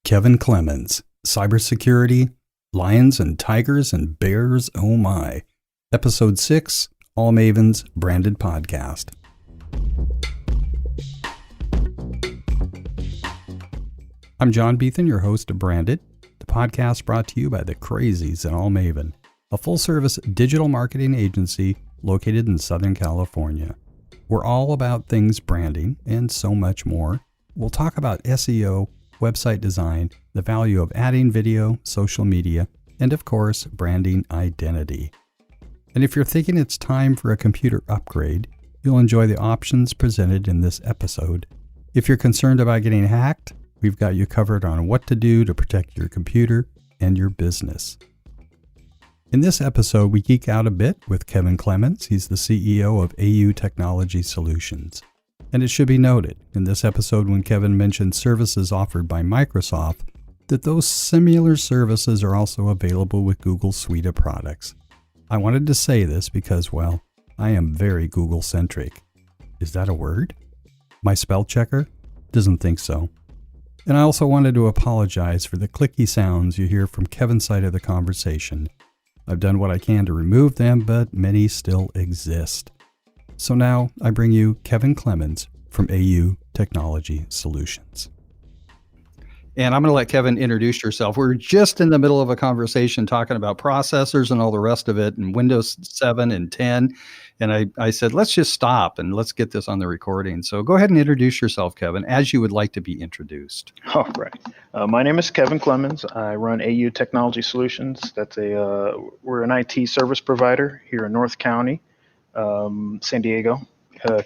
Kevin Clemons, Cybersecurity, Lions and Tigers and Bears, oh my. Episode 6, All Mavens Branded Podcast. I'm John Beethan, your host of Branded, the podcast brought to you by the Crazies at All Maven, a full-service digital marketing agency located in Southern California. We're all about things branding and so much more. We'll talk about SEO, website design, the value of adding video, social media, and of course, branding identity. And if you're thinking it's time for a computer upgrade, you'll enjoy the options presented in this episode. If you're concerned about getting hacked, we've got you covered on what to do to protect your computer and your business. In this episode, we geek out a bit with Kevin Clemons. He's the CEO of AU Technology Solutions. And it should be noted, in this episode when Kevin mentioned services offered by Microsoft, that those similar services are also available with Google's suite of products. I wanted to say this because, well, I am very Google-centric. Is that a word? My spell checker doesn't think so. And I also wanted to apologize for the clicky sounds you hear from Kevin's side of the conversation. I've done what I can to remove them, but many still exist. So now I bring you Kevin Clemons from AU Technology Solutions. And I'm going to let Kevin introduce yourself. We're just in the middle of a conversation talking about processors and all the rest of it, and Windows 7 and 10. And I said, let's just stop and let's get this on the recording. So go ahead and introduce yourself, Kevin, as you would like to be introduced. All right. My name is Kevin Clemons. I run AU Technology Solutions. We're an IT service provider here in North County, San Diego,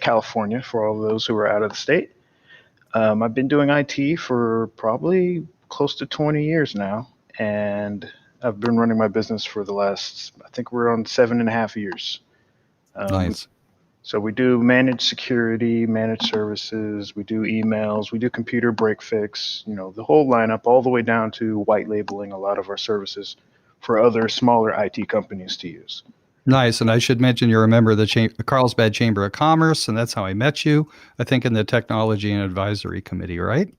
California, for all of those who are out of the state. I've been doing IT for probably close to 20 years now, and I've been running my business for the last, I think we're on 7.5 years. Nice. So we do managed security, managed services, we do emails, we do computer break fix, the whole lineup, all the way down to white labeling a lot of our services for other smaller IT companies to use. Nice. And I should mention you're a member of the Carlsbad Chamber of Commerce, and that's how I met you, I think in the Technology and Advisory Committee, right?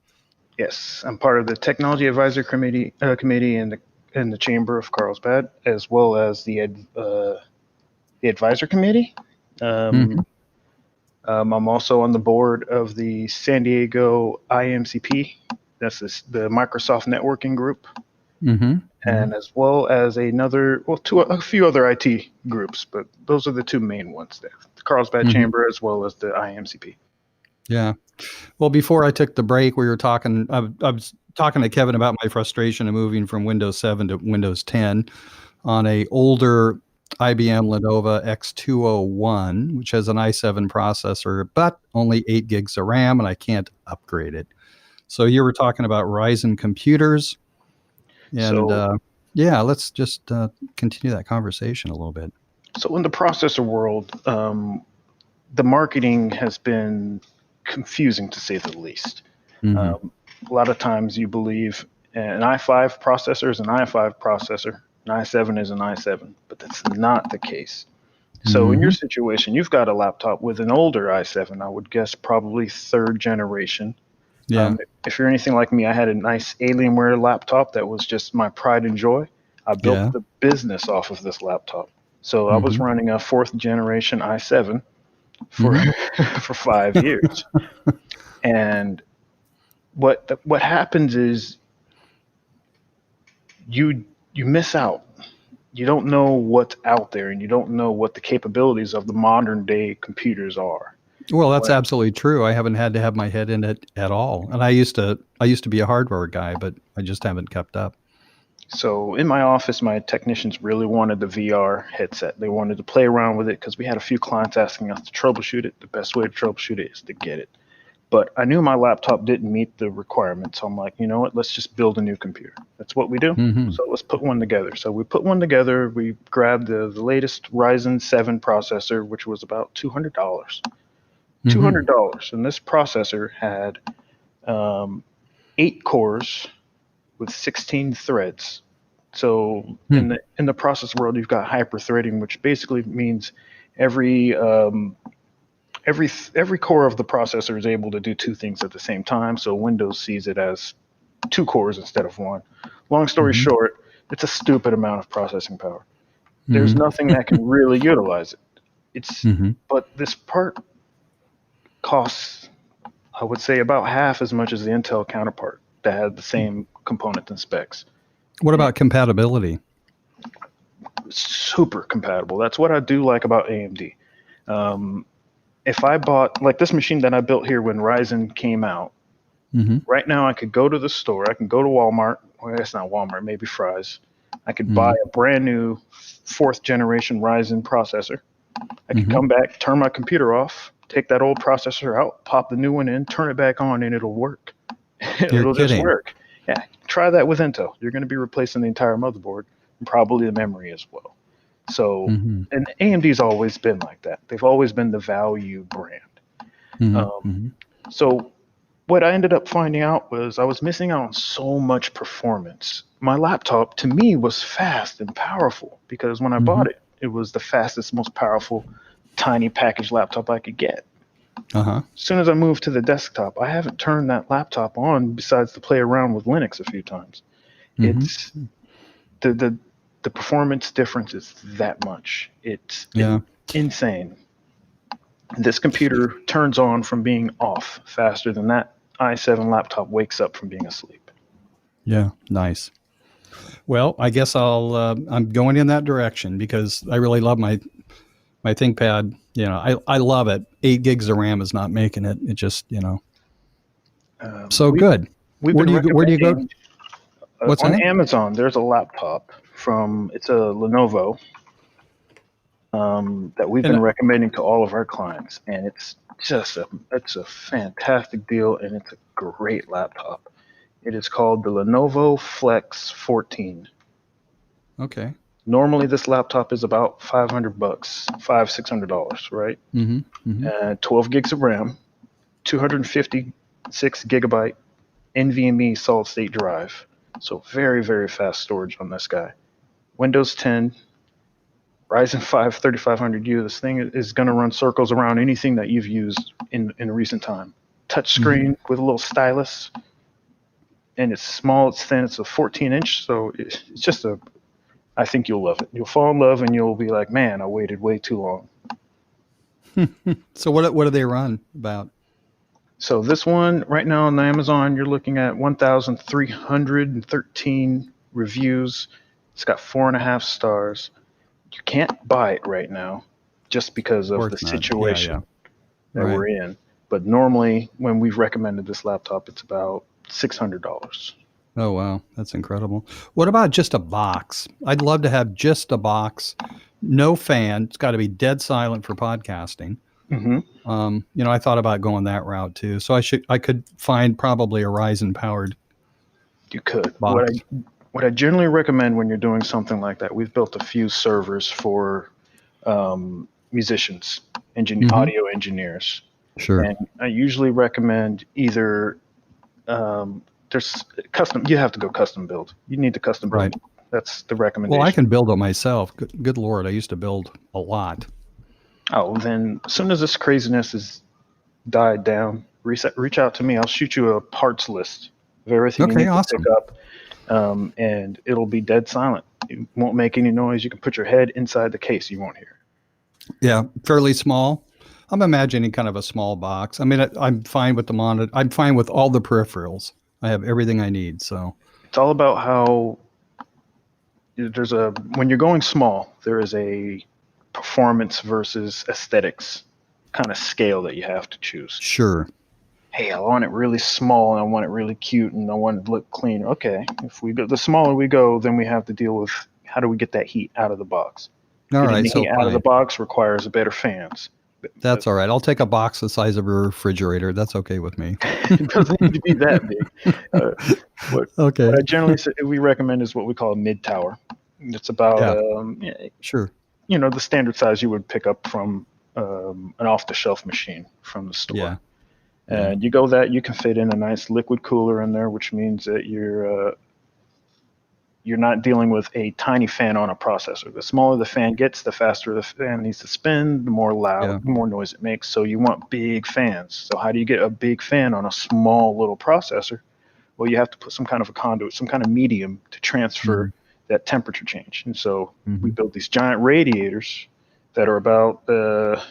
Yes, I'm part of the Technology Advisory Committee in the Chamber of Carlsbad, as well as the Advisor Committee. I'm also on the board of the San Diego IMCP. That's the Microsoft Networking Group. And as well as a few other IT groups, but those are the two main ones there, the Carlsbad Chamber as well as the IMCP. Yeah. Well, before I took the break, we were talking, I was talking to Kevin about my frustration of moving from Windows 7 to Windows 10 on a older IBM Lenovo X201, which has an i7 processor, but only 8 gigs of RAM, and I can't upgrade it. So you were talking about Ryzen computers. And let's just continue that conversation a little bit. So in the processor world, the marketing has been confusing to say the least. A lot of times you believe an i5 processor is an i5 processor, an i7 is an i7, but that's not the case. So in your situation, you've got a laptop with an older i7, I would guess probably 3rd generation. Yeah. If you're anything like me, I had a nice Alienware laptop that was just my pride and joy. I built the business off of this laptop. So I was running a 4th generation i7 for 5 years. And what happens is you miss out. You don't know what's out there, and you don't know what the capabilities of the modern day computers are. Well, that's absolutely true. I haven't had to have my head in it at all. And I used to be a hardware guy, but I just haven't kept up. So in my office, my technicians really wanted the VR headset. They wanted to play around with it because we had a few clients asking us to troubleshoot it. The best way to troubleshoot it is to get it. But I knew my laptop didn't meet the requirements. So I'm like, you know what? Let's just build a new computer. That's what we do. So let's put one together. So we put one together. We grabbed the latest Ryzen 7 processor, which was about $200. $200. And this processor had 8 cores with 16 threads. So in the process world, you've got hyper-threading, which basically means every core of the processor is able to do 2 things at the same time. So Windows sees it as 2 cores instead of 1. Long story short, it's a stupid amount of processing power. There's nothing that can really utilize it. But this part costs, I would say, about half as much as the Intel counterpart that had the same components and specs. What about compatibility? Super compatible. That's what I do like about AMD. If I bought, like this machine that I built here when Ryzen came out, right now I could go to the store, I can go to Walmart, well, that's not Walmart, maybe Fry's. I could buy a brand new 4th generation Ryzen processor. I could come back, turn my computer off, take that old processor out, pop the new one in, turn it back on, and it'll work. It'll just work. Yeah, try that with Intel. You're going to be replacing the entire motherboard and probably the memory as well. So, and AMD's always been like that. They've always been the value brand. So what I ended up finding out was I was missing out on so much performance. My laptop, to me, was fast and powerful because when I bought it, it was the fastest, most powerful, tiny package laptop I could get. As soon as I moved to the desktop, I haven't turned that laptop on besides to play around with Linux a few times. It's the performance difference is that much. It's insane. This computer turns on from being off faster than that i7 laptop wakes up from being asleep. Yeah, nice. Well, I guess I'm going in that direction because I really love my ThinkPad. You know, I love it. 8 gigs of RAM is not making it. It just, so good. Where do you go? What's on that? Amazon, there's a laptop it's a Lenovo that we've been recommending to all of our clients, and it's a fantastic deal, and it's a great laptop. It is called the Lenovo Flex 14. Okay. Normally, this laptop is about $500, $600, right? 12 gigs of RAM, 256 gigabyte NVMe solid state drive. So very, very fast storage on this guy. Windows 10, Ryzen 5 3500U. This thing is going to run circles around anything that you've used in recent time. Touch screen with a little stylus. And it's small, it's thin, it's a 14-inch. So it's just I think you'll love it. You'll fall in love and you'll be like, man, I waited way too long. So what do they run about? So this one right now on Amazon, you're looking at 1,313 reviews. It's got 4.5 stars. You can't buy it right now just because of the situation that we're in. But normally when we've recommended this laptop, it's about $600. Oh, wow. That's incredible. What about just a box? I'd love to have just a box, no fan. It's got to be dead silent for podcasting. I thought about going that route too. So I could find probably a Ryzen powered. You could. Box. What I generally recommend when you're doing something like that, we've built a few servers for musicians, audio engineers. Sure. And I usually recommend either there's custom. You have to go custom build. You need to custom build. Right. That's the recommendation. Well, I can build it myself. Good Lord, I used to build a lot. Oh, then as soon as this craziness has died down, reach out to me. I'll shoot you a parts list of everything you need to pick up, and it'll be dead silent. It won't make any noise. You can put your head inside the case. You won't hear. Yeah, fairly small. I'm imagining kind of a small box. I mean, I'm fine with the monitor. I'm fine with all the peripherals. I have everything I need. So it's all about how when you're going small, there is a performance versus aesthetics kind of scale that you have to choose. Sure. Hey, I want it really small and I want it really cute and I want it to look clean. Okay, if we go the smaller we go, then we have to deal with how do we get that heat out of the box. All right, so out of the box requires better fans. That's all right. I'll take a box the size of a refrigerator. That's okay with me. It doesn't need to be that big. What I generally say we recommend is what we call a mid tower. It's about sure. The standard size you would pick up from an off-the-shelf machine from the store. Yeah. And you can fit in a nice liquid cooler in there, which means that you're not dealing with a tiny fan on a processor. The smaller the fan gets, the faster the fan needs to spin, the more loud, the more noise it makes. So you want big fans. So how do you get a big fan on a small little processor? Well, you have to put some kind of a conduit, some kind of medium to transfer that temperature change. And so we built these giant radiators that are about the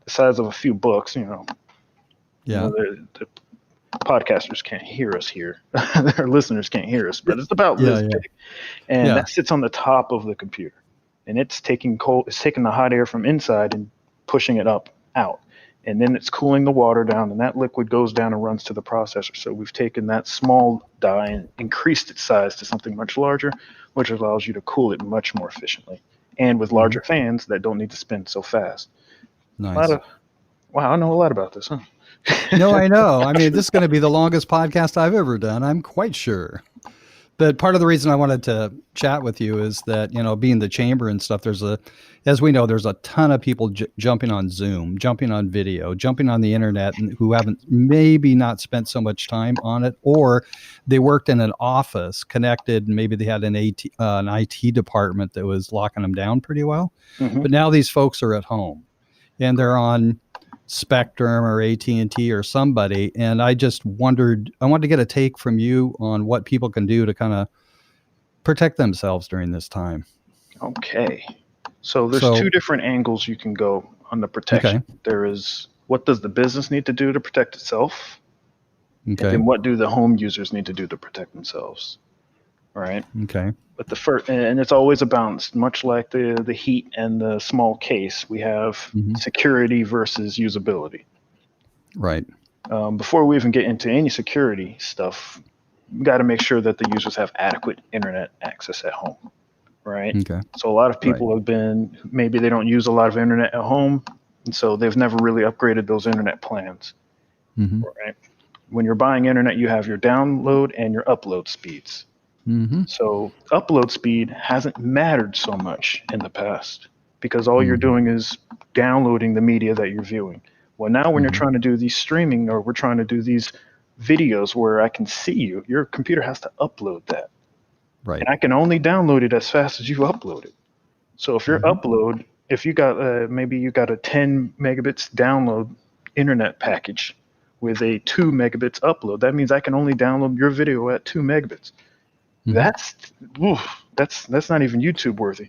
size of a few books. The podcasters can't hear us here. Their listeners can't hear us, but it's about this big. And that sits on the top of the computer. And it's taking the hot air from inside and pushing it out. And then it's cooling the water down, and that liquid goes down and runs to the processor. So we've taken that small die and increased its size to something much larger, which allows you to cool it much more efficiently, and with larger fans that don't need to spin so fast. Nice. Wow, I know a lot about this, huh? No, I know. I mean, this is going to be the longest podcast I've ever done, I'm quite sure. But part of the reason I wanted to chat with you is that, being the chamber and stuff, as we know, there's a ton of people jumping on Zoom, jumping on video, jumping on the internet, and who haven't maybe not spent so much time on it, or they worked in an office connected, and maybe they had an IT department that was locking them down pretty well. But now these folks are at home and they're on Spectrum or AT&T or somebody, and I wanted to get a take from you on what people can do to kind of protect themselves during this time. Okay, so there's two different angles you can go on the protection. Okay. There is, what does the business need to do to protect itself? Okay. And then what do the home users need to do to protect themselves? All right. Okay. But the first, and it's always a balance, much like the heat and the small case. We have security versus usability. Right. Before we even get into any security stuff, we got to make sure that the users have adequate internet access at home. Right. Okay. So a lot of people have been, maybe they don't use a lot of internet at home, and so they've never really upgraded those internet plans. Right. When you're buying internet, you have your download and your upload speeds. So upload speed hasn't mattered so much in the past because all you're doing is downloading the media that you're viewing. Well, now when you're trying to do these streaming, or we're trying to do these videos where I can see you, your computer has to upload that. Right. And I can only download it as fast as you upload it. So if your upload, if you got maybe you got a 10 megabits download internet package with a 2 megabits upload, that means I can only download your video at 2 megabits. That's not even YouTube worthy.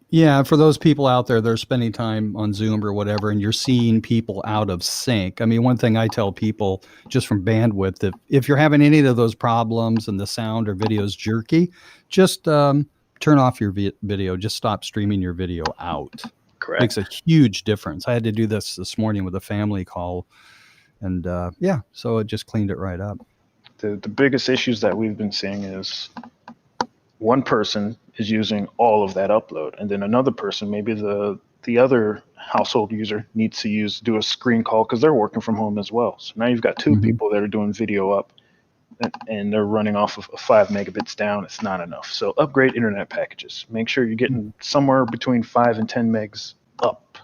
Yeah, for those people out there, they're spending time on Zoom or whatever, and you're seeing people out of sync. I mean, one thing I tell people just from bandwidth, that if you're having any of those problems and the sound or video is jerky, just turn off your video. Just stop streaming your video out. Correct. Makes a huge difference. I had to do this morning with a family call, and so it just cleaned it right up. The biggest issues that we've been seeing is one person is using all of that upload, and then another person, maybe the other household user, needs to do a screen call because they're working from home as well. So now you've got two people that are doing video up, and they're running off of 5 megabits down. It's not enough. So upgrade internet packages. Make sure you're getting somewhere between 5 and 10 megs up.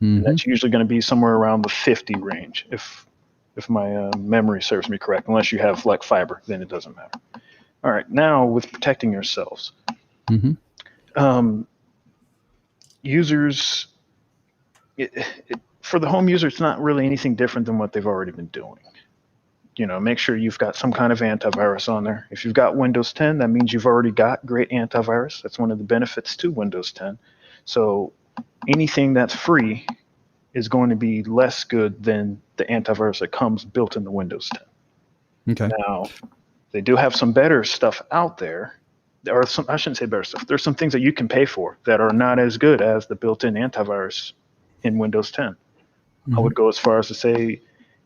And that's usually going to be somewhere around the 50 range if my memory serves me correct, unless you have like fiber, then it doesn't matter. All right, now with protecting yourselves. Users, for the home user, it's not really anything different than what they've already been doing. Make sure you've got some kind of antivirus on there. If you've got Windows 10, that means you've already got great antivirus. That's one of the benefits to Windows 10. So anything that's free is going to be less good than the antivirus that comes built into Windows 10. Okay. Now, they do have some better stuff out there. I shouldn't say better stuff. There's some things that you can pay for that are not as good as the built-in antivirus in Windows 10. I would go as far as to say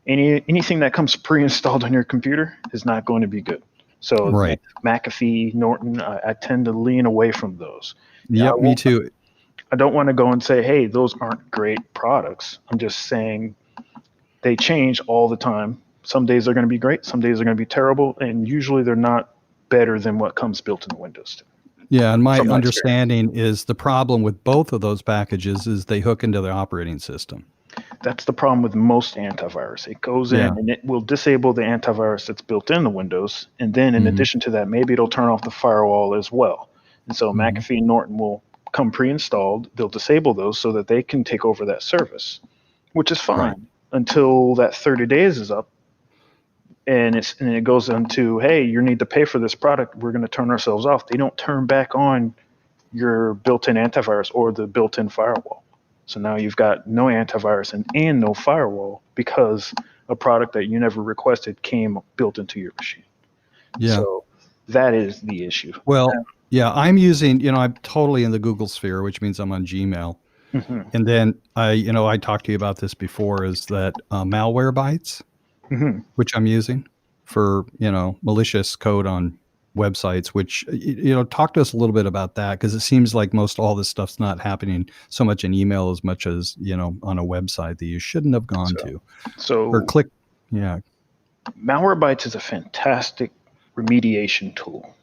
anything that comes pre-installed on your computer is not going to be good. So McAfee, Norton, I tend to lean away from those. Yep, me too. I don't want to go and say, hey, those aren't great products. I'm just saying they change all the time. Some days they're going to be great. Some days they're going to be terrible. And usually they're not better than what comes built in Windows 10. Yeah, and my understanding is the problem with both of those packages is they hook into the operating system. That's the problem with most antivirus. It goes in and it will disable the antivirus that's built in the Windows. And then in addition to that, maybe it'll turn off the firewall as well. And so McAfee and Norton will come pre-installed. They'll disable those so that they can take over that service, which is fine until that 30 days is up. and it goes into, hey, you need to pay for this product. We're going to turn ourselves off. They don't turn back on your built-in antivirus or the built-in firewall. So now you've got no antivirus and no firewall because a product that you never requested came built into your machine. Yeah. So that is the issue. Well, yeah, I'm using, I'm totally in the Google sphere, which means I'm on Gmail. Mm-hmm. And then I talked to you about this before, is that Malwarebytes, Mm-hmm. which I'm using for, malicious code on websites, which, talk to us a little bit about that, because it seems like most all this stuff's not happening so much in email as much as, on a website that you shouldn't have gone to. So or click. Yeah. Malwarebytes is a fantastic remediation tool.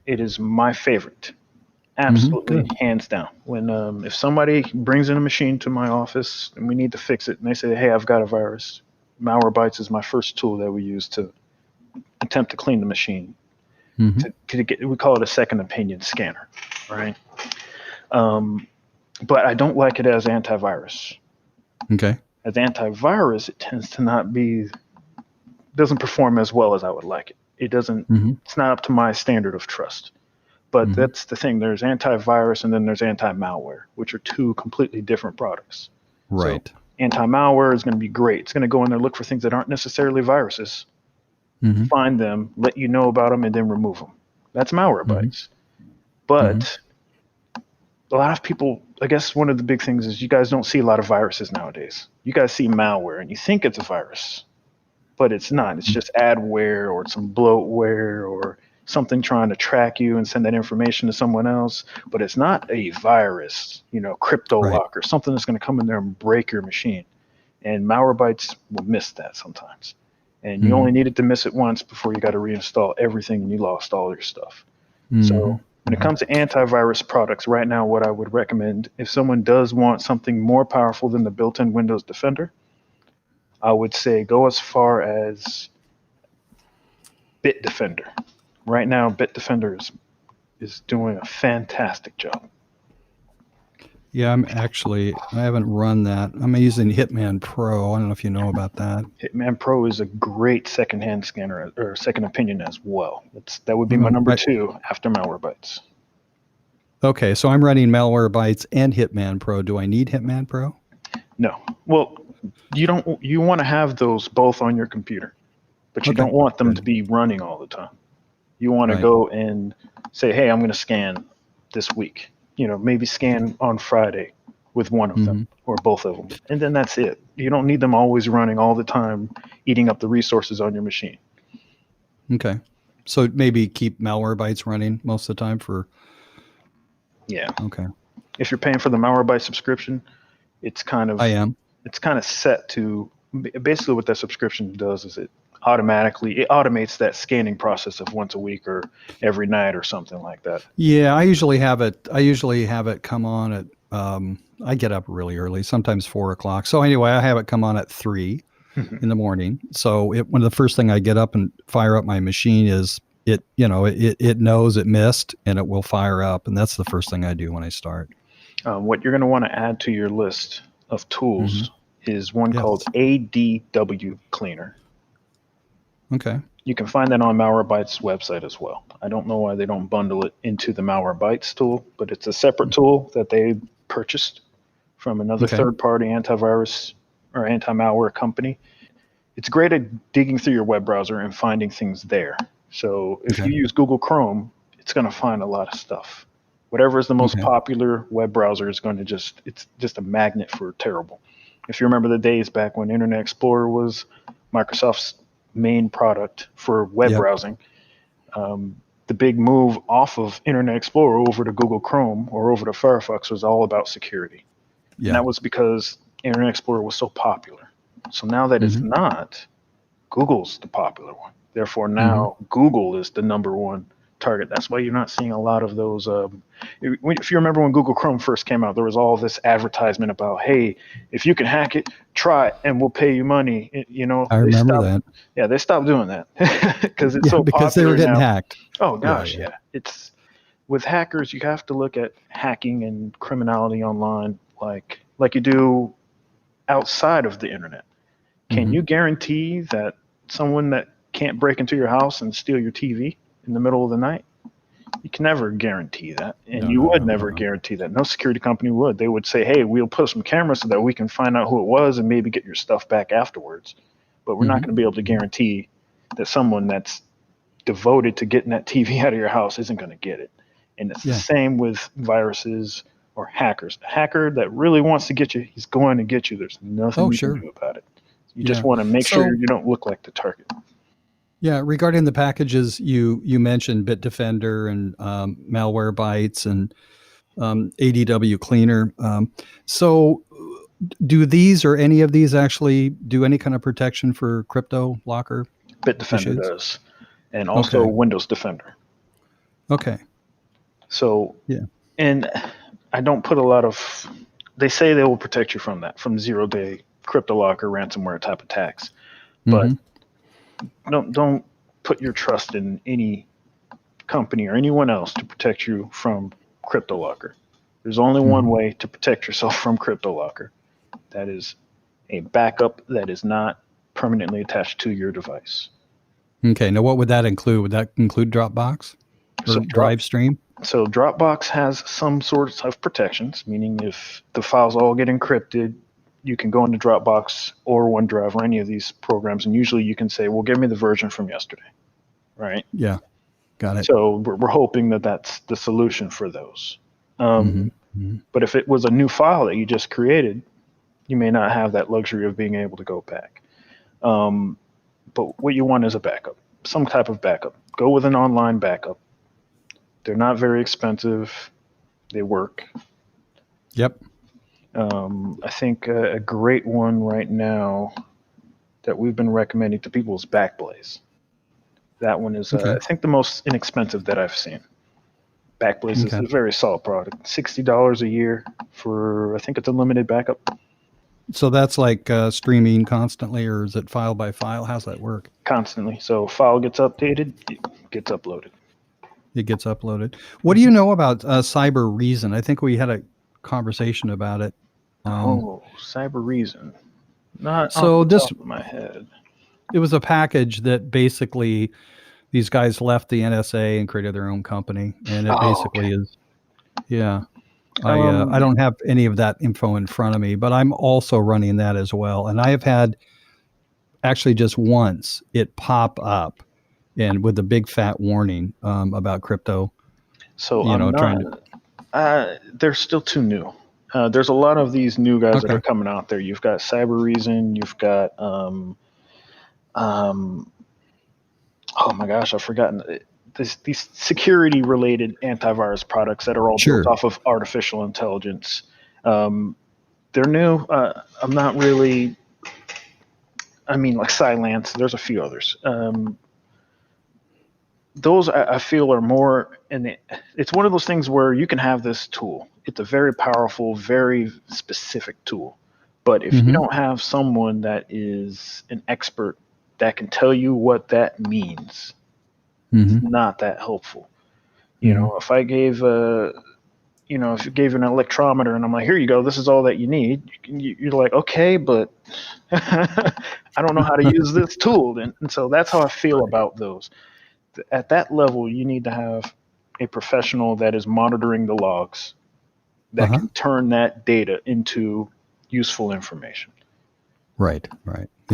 It is my favorite. Absolutely, hands down. When if somebody brings in a machine to my office and we need to fix it, and they say, "Hey, I've got a virus," Malwarebytes is my first tool that we use to attempt to clean the machine. We call it a second opinion scanner, right? But I don't like it as antivirus. Okay. As antivirus, it tends to doesn't perform as well as I would like it. It doesn't. It's not up to my standard of trust. But that's the thing. There's antivirus and then there's anti-malware, which are two completely different products. Right. So anti-malware is going to be great. It's going to go in there, look for things that aren't necessarily viruses, find them, let you know about them, and then remove them. That's Malwarebytes. But a lot of people, I guess one of the big things is you guys don't see a lot of viruses nowadays. You guys see malware and you think it's a virus, but it's not. It's just adware or some bloatware or something trying to track you and send that information to someone else, but it's not a virus, crypto lock or something that's going to come in there and break your machine. And Malwarebytes will miss that sometimes. And you only needed to miss it once before you got to reinstall everything and you lost all your stuff. So when it comes to antivirus products, right now, what I would recommend, if someone does want something more powerful than the built-in Windows Defender, I would say go as far as Bitdefender. Right now, Bitdefender is doing a fantastic job. Yeah, I haven't run that. I'm using Hitman Pro. I don't know if you know about that. Hitman Pro is a great second-hand scanner or second opinion as well. That would be my number 2 after Malwarebytes. Okay, so I'm running Malwarebytes and Hitman Pro. Do I need Hitman Pro? No. Well, you want to have those both on your computer, but you don't want them to be running all the time. You want to go and say, hey, I'm going to scan this week. Maybe scan on Friday with one of them or both of them. And then that's it. You don't need them always running all the time, eating up the resources on your machine. Okay. So maybe keep Malwarebytes running most of the time for... Yeah. Okay. If you're paying for the Malwarebytes subscription, it's kind of... I am. It's kind of set to... Basically what that subscription does is it automates that scanning process of once a week or every night or something like that. Yeah, I usually have it come on at I get up really early, sometimes 4:00. So anyway, I have it come on at 3 in the morning. So one of the first thing I get up and fire up my machine is it knows it missed and it will fire up, and that's the first thing I do when I start. What you're going to want to add to your list of tools is one called ADW Cleaner. Okay. You can find that on Malwarebytes' website as well. I don't know why they don't bundle it into the Malwarebytes tool, but it's a separate tool that they purchased from another third-party antivirus or anti-malware company. It's great at digging through your web browser and finding things there. So if you use Google Chrome, it's going to find a lot of stuff. Whatever is the most popular web browser is going to it's just a magnet for terrible. If you remember the days back when Internet Explorer was Microsoft's main product for web browsing, the big move off of Internet Explorer over to Google Chrome or over to Firefox was all about security. Yeah. And that was because Internet Explorer was so popular. So now that it's not, Google's the popular one. Therefore, now Google is the number one target. That's why you're not seeing a lot of those. If you remember when Google Chrome first came out, there was all this advertisement about, hey, if you can hack it, try it, and we'll pay you money. I remember that. Yeah, they stopped doing that because it's so because popular they were getting now. hacked. Oh gosh, yeah. It's with hackers, you have to look at hacking and criminality online like you do outside of the internet. Can you guarantee that someone that can't break into your house and steal your TV in the middle of the night. You can never guarantee that, and you would never guarantee that. No security company would. They would say, hey, we'll put some cameras so that we can find out who it was and maybe get your stuff back afterwards. But we're not going to be able to guarantee that someone that's devoted to getting that TV out of your house isn't going to get it. And it's the same with viruses or hackers. A hacker that really wants to get you, he's going to get you. There's nothing you can do about it. You just want to make sure you don't look like the target. Yeah, regarding the packages, you mentioned Bitdefender and Malwarebytes and ADW Cleaner. So do these or any of these actually do any kind of protection for crypto locker? Bitdefender does. And also Windows Defender. Okay. So, and I don't put a lot of, they say they will protect you from that, from zero-day crypto locker ransomware type attacks. But don't put your trust in any company or anyone else to protect you from crypto locker. There's only one way to protect yourself from crypto locker. That is a backup that is not permanently attached to your device. Okay. Now, what would that include? Would that include Dropbox or DriveStream? So Dropbox has some sorts of protections, meaning if the files all get encrypted, you can go into Dropbox or OneDrive or any of these programs, and usually you can say, well, give me the version from yesterday, right? Yeah, got it. So we're hoping that that's the solution for those. But if it was a new file that you just created, you may not have that luxury of being able to go back. But what you want is a backup, some type of backup. Go with an online backup. They're not very expensive. They work. Yep. I think a great one right now that we've been recommending to people is Backblaze. That one is, I think, the most inexpensive that I've seen. Backblaze is a very solid product. $60 a year for, I think it's unlimited backup. So that's like streaming constantly, or is it file by file? How's that work? Constantly. So file gets updated, it gets uploaded. It gets uploaded. What do you know about Cyber Reason? I think we had a conversation about it. Cyber Reason. Not so off the this top of my head. It was a package that basically these guys left the NSA and created their own company, and it basically is. Yeah. I don't have any of that info in front of me, but I'm also running that as well. And I have had actually just once it pop up and with a big fat warning about crypto. So they're still too new. There's a lot of these new guys that are coming out there. You've got Cyber Reason. You've got, oh my gosh, I've forgotten these security-related antivirus products that are all built off of artificial intelligence. They're new. I'm not really. I mean, like Cylance. There's a few others. Those I feel are more. It's one of those things where you can have this tool. It's a very powerful, very specific tool. But if you don't have someone that is an expert that can tell you what that means, it's not that helpful. You know, if I gave if you gave an electrometer and I'm like, here you go, this is all that you need, you're like, okay, but I don't know how to use this tool. And so that's how I feel about those. At that level, you need to have a professional that is monitoring the logs that can turn that data into useful information. Right.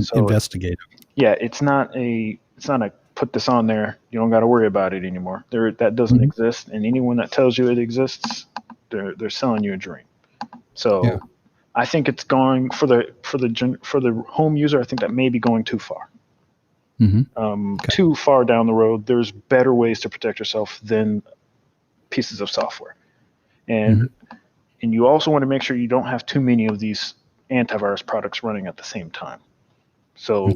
So, investigative. Yeah, it's not a put this on there, you don't got to worry about it anymore. That doesn't exist, and anyone that tells you it exists, they're selling you a dream. So I think it's going for the home user. I think that may be going too far. Too far down the road. There's better ways to protect yourself than pieces of software, and you also want to make sure you don't have too many of these antivirus products running at the same time. So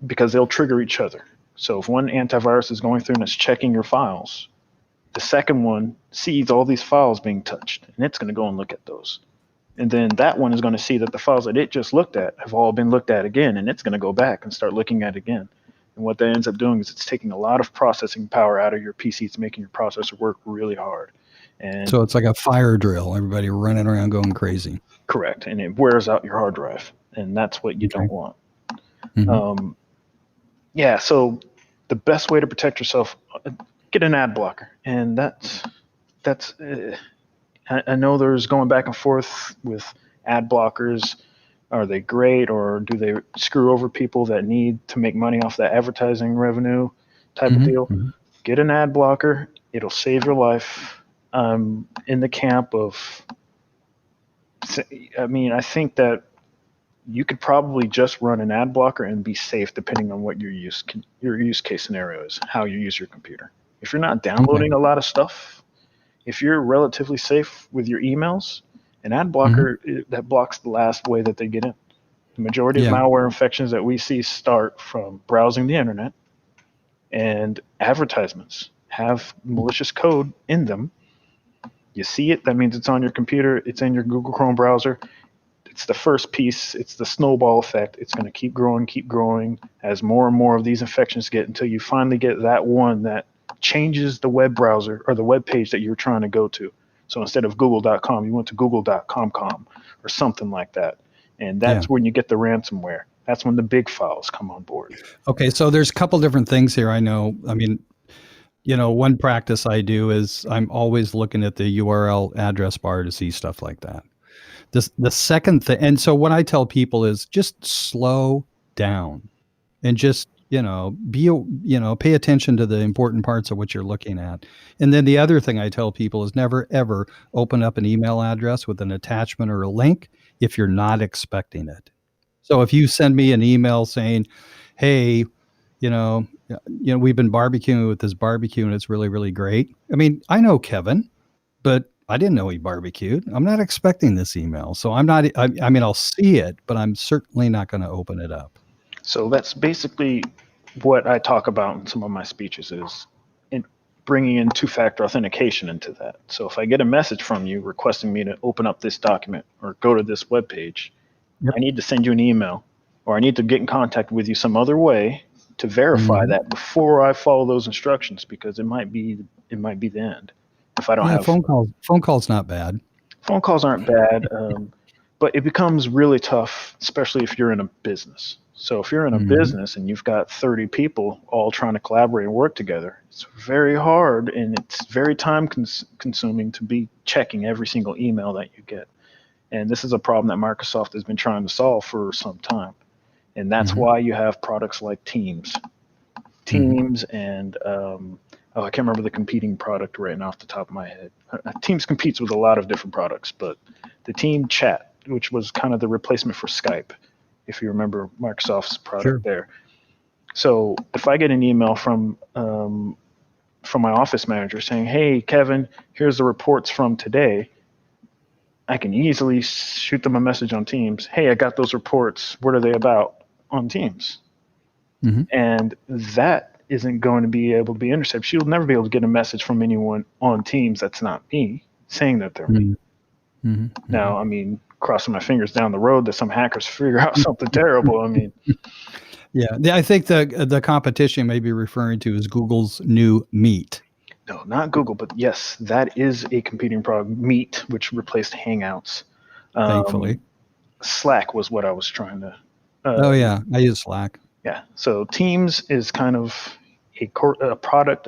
because they'll trigger each other. So if one antivirus is going through and it's checking your files, the second one sees all these files being touched, and it's going to go and look at those. And then that one is going to see that the files that it just looked at have all been looked at again, and it's going to go back and start looking at it again. And what that ends up doing is it's taking a lot of processing power out of your PC. It's making your processor work really hard. And so it's like a fire drill. Everybody running around going crazy. Correct. And it wears out your hard drive, and that's what you don't want. So the best way to protect yourself, get an ad blocker. And that's I know there's going back and forth with ad blockers. Are they great, or do they screw over people that need to make money off that advertising revenue type of deal? Get an ad blocker. It'll save your life. In the camp of, I think that you could probably just run an ad blocker and be safe depending on what your use case scenario is, how you use your computer. If you're not downloading a lot of stuff, if you're relatively safe with your emails, an ad blocker that blocks the last way that they get in. The majority of malware infections that we see start from browsing the internet, and advertisements have malicious code in them. You see it, that means it's on your computer, it's in your Google Chrome browser. It's the first piece, it's the snowball effect. It's going to keep growing as more and more of these infections get, until you finally get that one that changes the web browser or the web page that you're trying to go to. So instead of google.com, you went to google.com or something like that. And that's when you get the ransomware. That's when the big files come on board. Okay, so there's a couple different things here. I know. I mean, one practice I do is I'm always looking at the URL address bar to see stuff like that. The second thing, and so what I tell people is just slow down and just pay attention to the important parts of what you're looking at. And then the other thing I tell people is never, ever open up an email address with an attachment or a link if you're not expecting it. So if you send me an email saying, hey, we've been barbecuing with this barbecue and it's really, really great. I mean, I know Kevin, but I didn't know he barbecued. I'm not expecting this email. So I'll see it, but I'm certainly not going to open it up. So that's basically what I talk about in some of my speeches, is bringing in two-factor authentication into that. So if I get a message from you requesting me to open up this document or go to this web page, I need to send you an email, or I need to get in contact with you some other way to verify that before I follow those instructions, because it might be the end. If I don't have phone calls not bad. Phone calls aren't bad, but it becomes really tough, especially if you're in a business. So if you're in a business and you've got 30 people all trying to collaborate and work together, it's very hard, and it's very time consuming to be checking every single email that you get. And this is a problem that Microsoft has been trying to solve for some time. And that's why you have products like Teams. And I can't remember the competing product right now off the top of my head. Teams competes with a lot of different products, but the Team Chat, which was kind of the replacement for Skype, if you remember Microsoft's product there. So if I get an email from my office manager saying, hey, Kevin, here's the reports from today, I can easily shoot them a message on Teams. Hey, I got those reports. What are they about on Teams? And that isn't going to be able to be intercepted. She'll never be able to get a message from anyone on Teams that's not me saying that they're me. Now, I mean, crossing my fingers down the road that some hackers figure out something terrible. I mean, I think the competition may be referring to is Google's new Meet. No, not Google, but yes, that is a competing product, Meet, which replaced Hangouts. Thankfully, Slack was what I was trying to. I use Slack. Yeah, so Teams is kind of a product.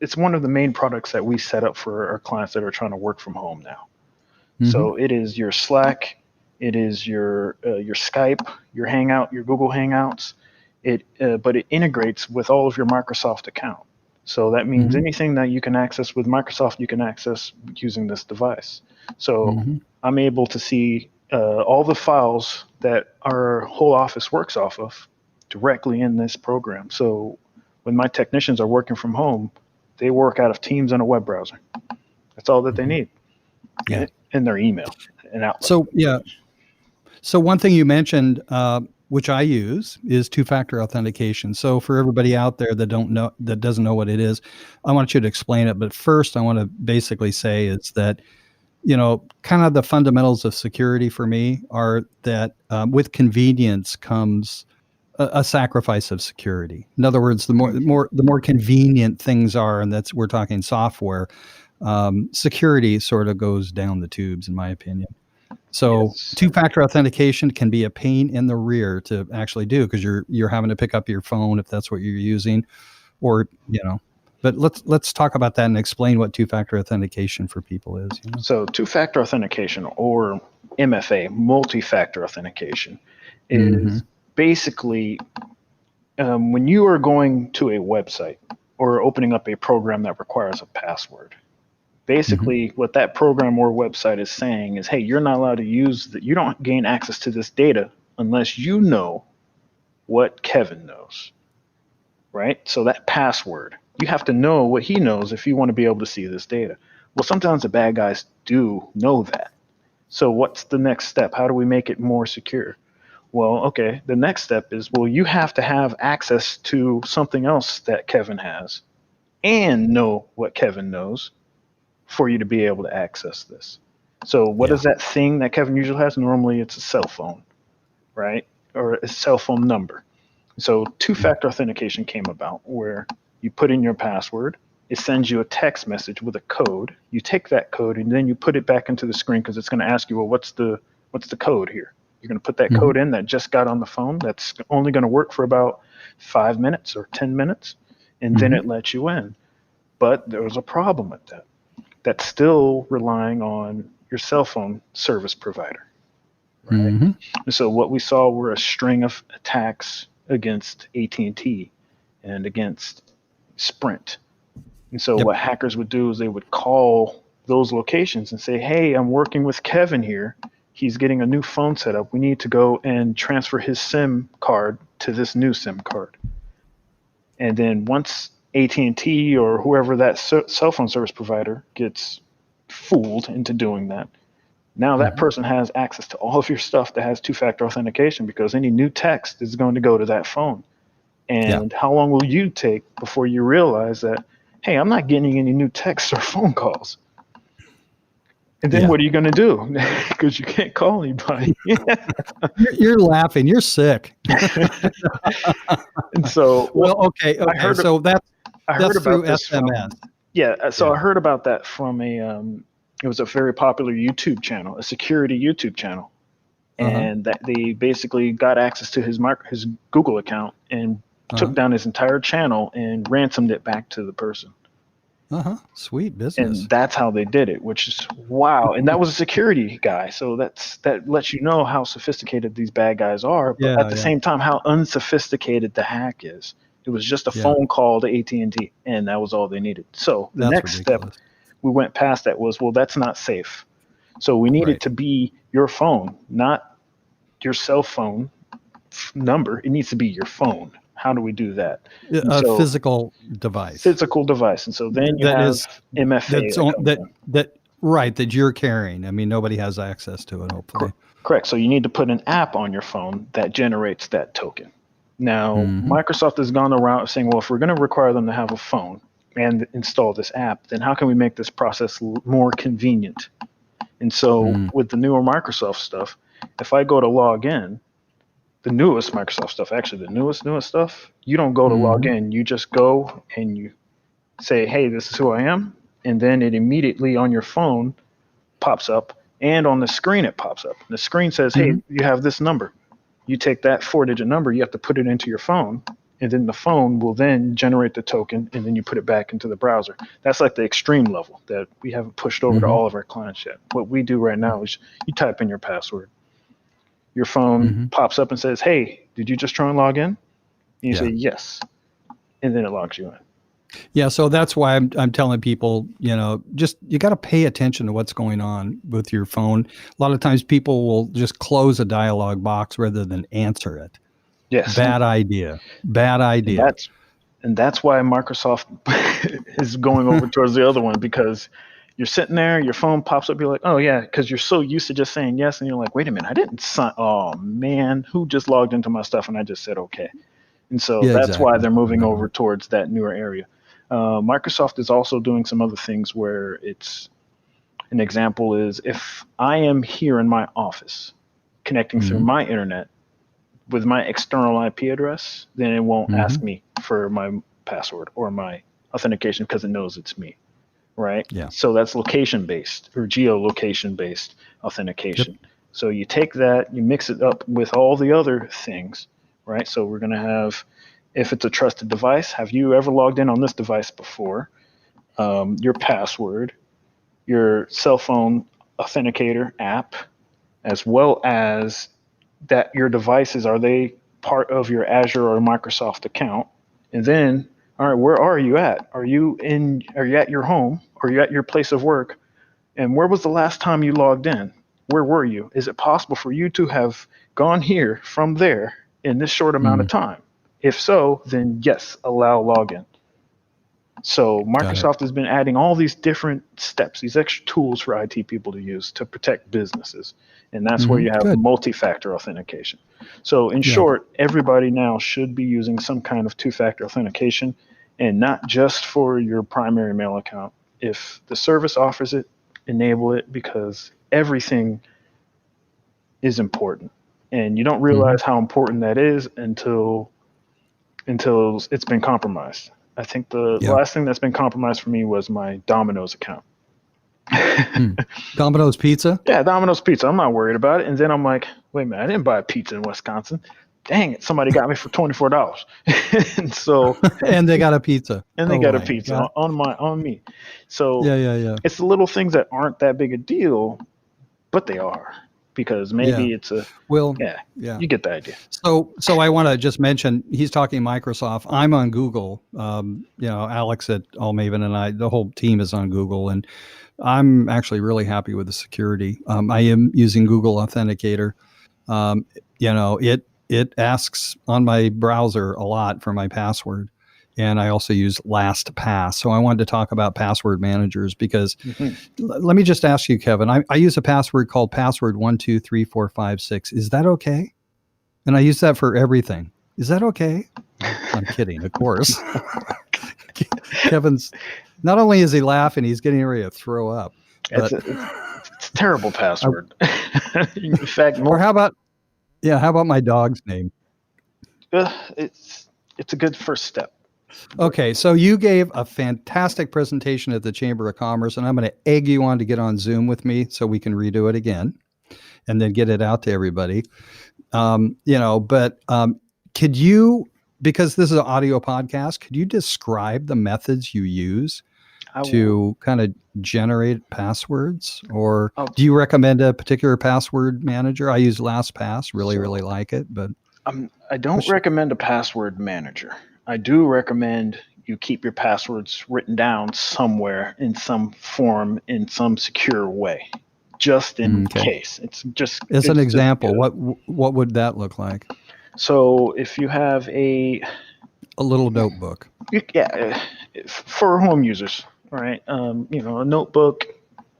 It's one of the main products that we set up for our clients that are trying to work from home now. So it is your Slack, it is your Skype, your Hangout, your Google Hangouts. But it integrates with all of your Microsoft account. So that means anything that you can access with Microsoft, you can access using this device. So I'm able to see all the files that our whole office works off of directly in this program. So when my technicians are working from home, they work out of Teams and a web browser. That's all that they need. And their email and Outlook. So one thing you mentioned, which I use, is two-factor authentication. So for everybody out there that doesn't know what it is, I want you to explain it. But first, I want to basically say is that, kind of the fundamentals of security for me are that with convenience comes a sacrifice of security. In other words, the more convenient things are, and we're talking software, security sort of goes down the tubes, in my opinion. So Yes. two-factor authentication can be a pain in the rear to actually do, because you're having to pick up your phone if that's what you're using, or But let's talk about that and explain what two-factor authentication for people is. So two-factor authentication, or MFA, multi-factor authentication, is basically when you are going to a website or opening up a program that requires a password. Basically, what that program or website is saying is, hey, you're not allowed to use that. You don't gain access to this data unless you know what Kevin knows, right? So that password, you have to know what he knows if you want to be able to see this data. Well, sometimes the bad guys do know that. So what's the next step? How do we make it more secure? Well, okay, the next step is, well, you have to have access to something else that Kevin has and know what Kevin knows for you to be able to access this. So what is that thing that Kevin usually has? Normally it's a cell phone, right? Or a cell phone number. So two-factor authentication came about where you put in your password, it sends you a text message with a code. You take that code and then you put it back into the screen, because it's going to ask you, well, what's the code here? You're going to put that code in that just got on the phone. That's only going to work for about 5 minutes or 10 minutes, and then it lets you in. But there was a problem with that. That's still relying on your cell phone service provider. Right? And so what we saw were a string of attacks against AT&T and against Sprint. And so what hackers would do is they would call those locations and say, hey, I'm working with Kevin here. He's getting a new phone set up. We need to go and transfer his SIM card to this new SIM card. And then once AT&T or whoever that cell phone service provider gets fooled into doing that, now that person has access to all of your stuff that has two-factor authentication, because any new text is going to go to that phone. And how long will you take before you realize that, hey, I'm not getting any new texts or phone calls? And then what are you going to do? Because you can't call anybody. You're laughing. You're sick. And so, okay. I heard so that's through SMS. I heard about that from it was a very popular YouTube channel, a security YouTube channel. And that they basically got access to his Google account and took down his entire channel and ransomed it back to the person. Sweet business. And that's how they did it, which is wow. And that was a security guy. So that lets you know how sophisticated these bad guys are, but at the same time, how unsophisticated the hack is. It was just a phone call to AT&T, and that was all they needed. So the next step we went past that was, well, that's not safe. So we need it to be your phone, not your cell phone number. It needs to be your phone. How do we do that? A physical device. Physical device. And so then you have MFA. That you're carrying. I mean, nobody has access to it, hopefully. Correct. So you need to put an app on your phone that generates that token. Now, Microsoft has gone around saying, well, if we're going to require them to have a phone and install this app, then how can we make this process more convenient? And so with the newer Microsoft stuff, if I go to log in, the newest Microsoft stuff, actually the newest stuff, you don't go to log in. You just go and you say, hey, this is who I am. And then it immediately on your phone pops up, and on the screen it pops up. The screen says, hey, you have this number. You take that 4-digit number, you have to put it into your phone, and then the phone will then generate the token, and then you put it back into the browser. That's like the extreme level that we haven't pushed over to all of our clients yet. What we do right now is you type in your password. Your phone pops up and says, hey, did you just try and log in? And you say yes, and then it logs you in. Yeah, so that's why I'm telling people, just you got to pay attention to what's going on with your phone. A lot of times people will just close a dialog box rather than answer it. Yes. Bad idea. And that's why Microsoft is going over towards the other one, because you're sitting there, your phone pops up, you're like, oh yeah, because you're so used to just saying yes, and you're like, wait a minute, I didn't sign. Oh man, who just logged into my stuff and I just said okay. And so that's why they're moving over towards that newer area. Microsoft is also doing some other things where it's an example is if I am here in my office connecting through my internet with my external IP address, then it won't ask me for my password or my authentication because it knows it's me. right? Yeah. So that's location-based or geolocation-based authentication. Yep. So you take that, you mix it up with all the other things, right? So we're going to have, if it's a trusted device, have you ever logged in on this device before? Your password, your cell phone authenticator app, as well as that your devices, are they part of your Azure or Microsoft account? And then, all right, where are you at? Are you at your home? Are you at your place of work? And where was the last time you logged in? Where were you? Is it possible for you to have gone here from there in this short amount of time? If so, then yes, allow login. So Microsoft has been adding all these different steps, these extra tools for IT people to use to protect businesses. And that's where you have multi-factor authentication. So in short, everybody now should be using some kind of two-factor authentication, and not just for your primary mail account. If the service offers it, enable it, because everything is important. And you don't realize how important that is until it's been compromised. I think the last thing that's been compromised for me was my Domino's account. Domino's Pizza? Yeah, Domino's Pizza. I'm not worried about it. And then I'm like, wait a minute, I didn't buy a pizza in Wisconsin. Dang it, somebody got me for $24. And so and they got a pizza. And they got a pizza on me. So it's the little things that aren't that big a deal, but they are. Because maybe it's a you get the idea. So I want to just mention, he's talking Microsoft. I'm on Google. Alex at All Maven and I, the whole team is on Google, and I'm actually really happy with the security. I am using Google Authenticator. It asks on my browser a lot for my password. And I also use LastPass. So I wanted to talk about password managers because let me just ask you, Kevin, I use a password called password 123456. Is that okay? And I use that for everything. Is that okay? I'm kidding, of course. Kevin's, not only is he laughing, he's getting ready to throw up. It's a terrible password. In fact, or how about my dog's name? It's a good first step. Okay, so you gave a fantastic presentation at the Chamber of Commerce, and I'm going to egg you on to get on Zoom with me so we can redo it again and then get it out to everybody. Could you, because this is an audio podcast, could you describe the methods you use to kind of generate passwords? Or do you recommend a particular password manager? I use LastPass, really like it, but I don't recommend a password manager. I do recommend you keep your passwords written down somewhere in some form, in some secure way, just in case. It's just as an example. What would that look like? So if you have a little notebook, for home users, right? A notebook,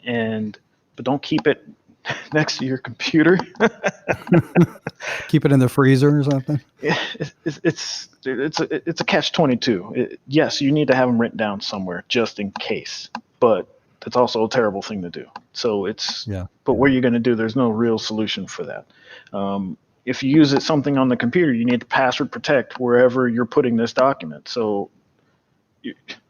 but don't keep it next to your computer. Keep it in the freezer or something. It's a catch-22. Yes, you need to have them written down somewhere just in case, but that's also a terrible thing to do. So what are you going to do? There's no real solution for that. If you use something on the computer, you need to password protect wherever you're putting this document. So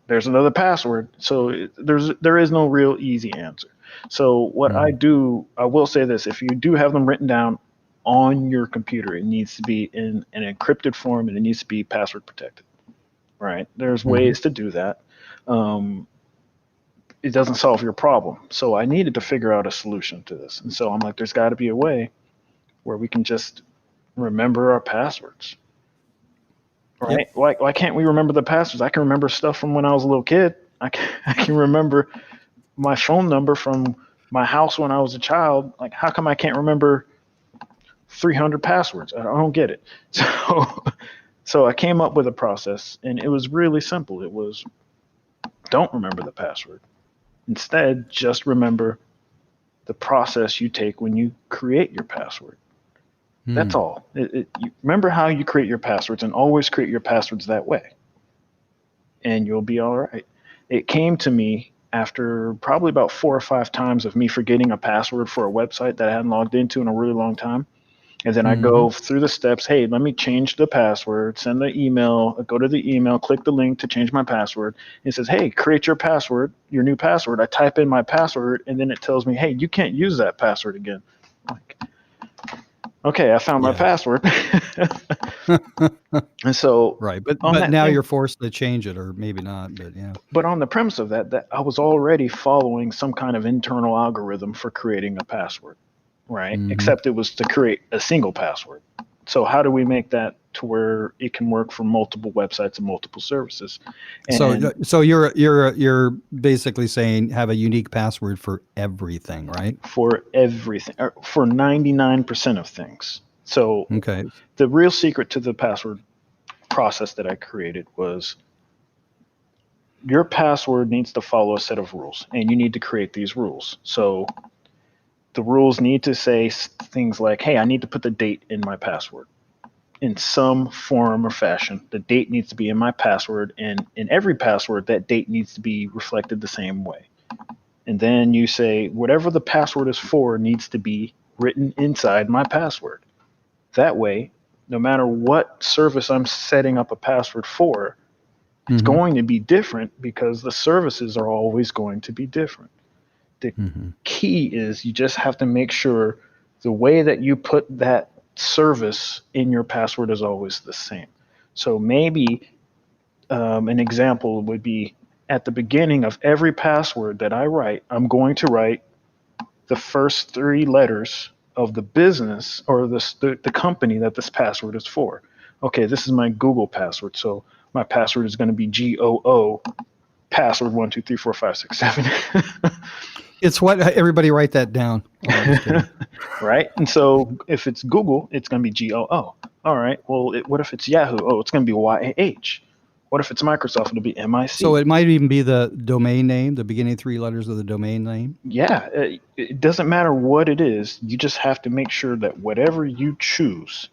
there's another password. So there is no real easy answer. So what I do, I will say this: if you do have them written down on your computer, it needs to be in an encrypted form, and it needs to be password protected. Right? There's ways to do that. It doesn't solve your problem. So I needed to figure out a solution to this, and so I'm like, there's got to be a way where we can just remember our passwords. Right? Yep. Why can't we remember the passwords? I can remember stuff from when I was a little kid. I can remember my phone number from my house when I was a child. Like, how come I can't remember 300 passwords? I don't get it. So I came up with a process, and it was really simple. It was, don't remember the password. Instead, just remember the process you take when you create your password. That's all. You remember how you create your passwords, and always create your passwords that way, and you'll be all right. It came to me after probably about 4 or 5 times of me forgetting a password for a website that I hadn't logged into in a really long time. And then I go through the steps. Hey, let me change the password, send the email, go to the email, click the link to change my password. It says, hey, create your password, your new password. I type in my password, and then it tells me, hey, you can't use that password again. Like, okay, I found my password. And so, right. But now you're forced to change it, or maybe not, but yeah. But on the premise of that I was already following some kind of internal algorithm for creating a password, right? Except it was to create a single password. So how do we make that to where it can work for multiple websites and multiple services? And so you're basically saying have a unique password for everything, right? For everything, for 99% of things. So okay. The real secret to the password process that I created was your password needs to follow a set of rules, and you need to create these rules. So the rules need to say things like, hey, I need to put the date in my password in some form or fashion. The date needs to be in my password, and in every password, that date needs to be reflected the same way. And then you say, whatever the password is for needs to be written inside my password. That way, no matter what service I'm setting up a password for, it's going to be different because the services are always going to be different. The key is you just have to make sure the way that you put that service in your password is always the same. So maybe an example would be at the beginning of every password that I write, I'm going to write the first 3 letters of the business or the company that this password is for. Okay, this is my Google password. So my password is going to be GOO password 1 2 3 4 5 6 7. It's what everybody write that down. Oh, right? And so if it's Google, it's going to be GOO. All right. Well, what if it's Yahoo? Oh, it's going to be YAH. What if it's Microsoft? It'll be MIC. So it might even be the domain name, the beginning 3 letters of the domain name. Yeah, it doesn't matter what it is. You just have to make sure that whatever you choose,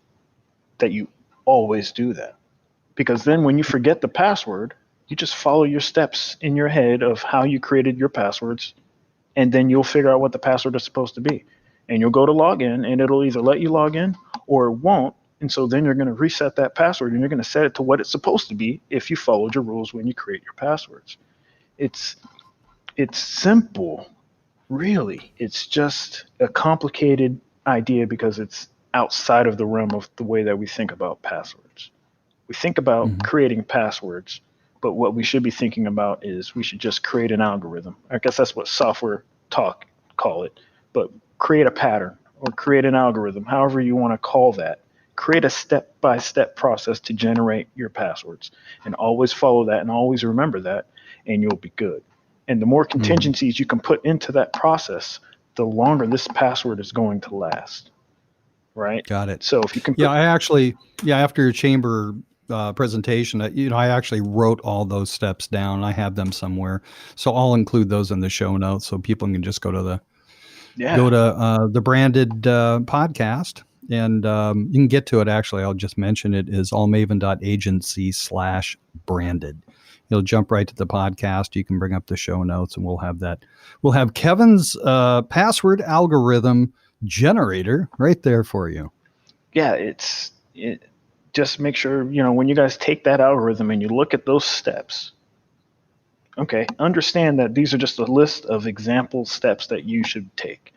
that you always do that. Because then when you forget the password, you just follow your steps in your head of how you created your passwords, and then you'll figure out what the password is supposed to be. And you'll go to log in, and it'll either let you log in or it won't. And so then you're going to reset that password, and you're going to set it to what it's supposed to be if you followed your rules when you create your passwords. It's simple, really. It's just a complicated idea because it's outside of the realm of the way that we think about passwords. We think about creating passwords, but what we should be thinking about is we should just create an algorithm. I guess that's what software talk call it, but create a pattern or create an algorithm, however you want to call that. Create a step-by-step process to generate your passwords and always follow that and always remember that, and you'll be good. And the more contingencies you can put into that process, the longer this password is going to last. Right? Got it. So if you can after your chamber presentation, I actually wrote all those steps down. I have them somewhere, so I'll include those in the show notes so people can just go to the branded podcast, and you can get to it. Actually, I'll just mention it is allmaven.agency/branded. You'll jump right to the podcast. You can bring up the show notes, and we'll have that. We'll have Kevin's password algorithm generator right there for you. Yeah, just make sure, when you guys take that algorithm and you look at those steps, okay, understand that these are just a list of example steps that you should take.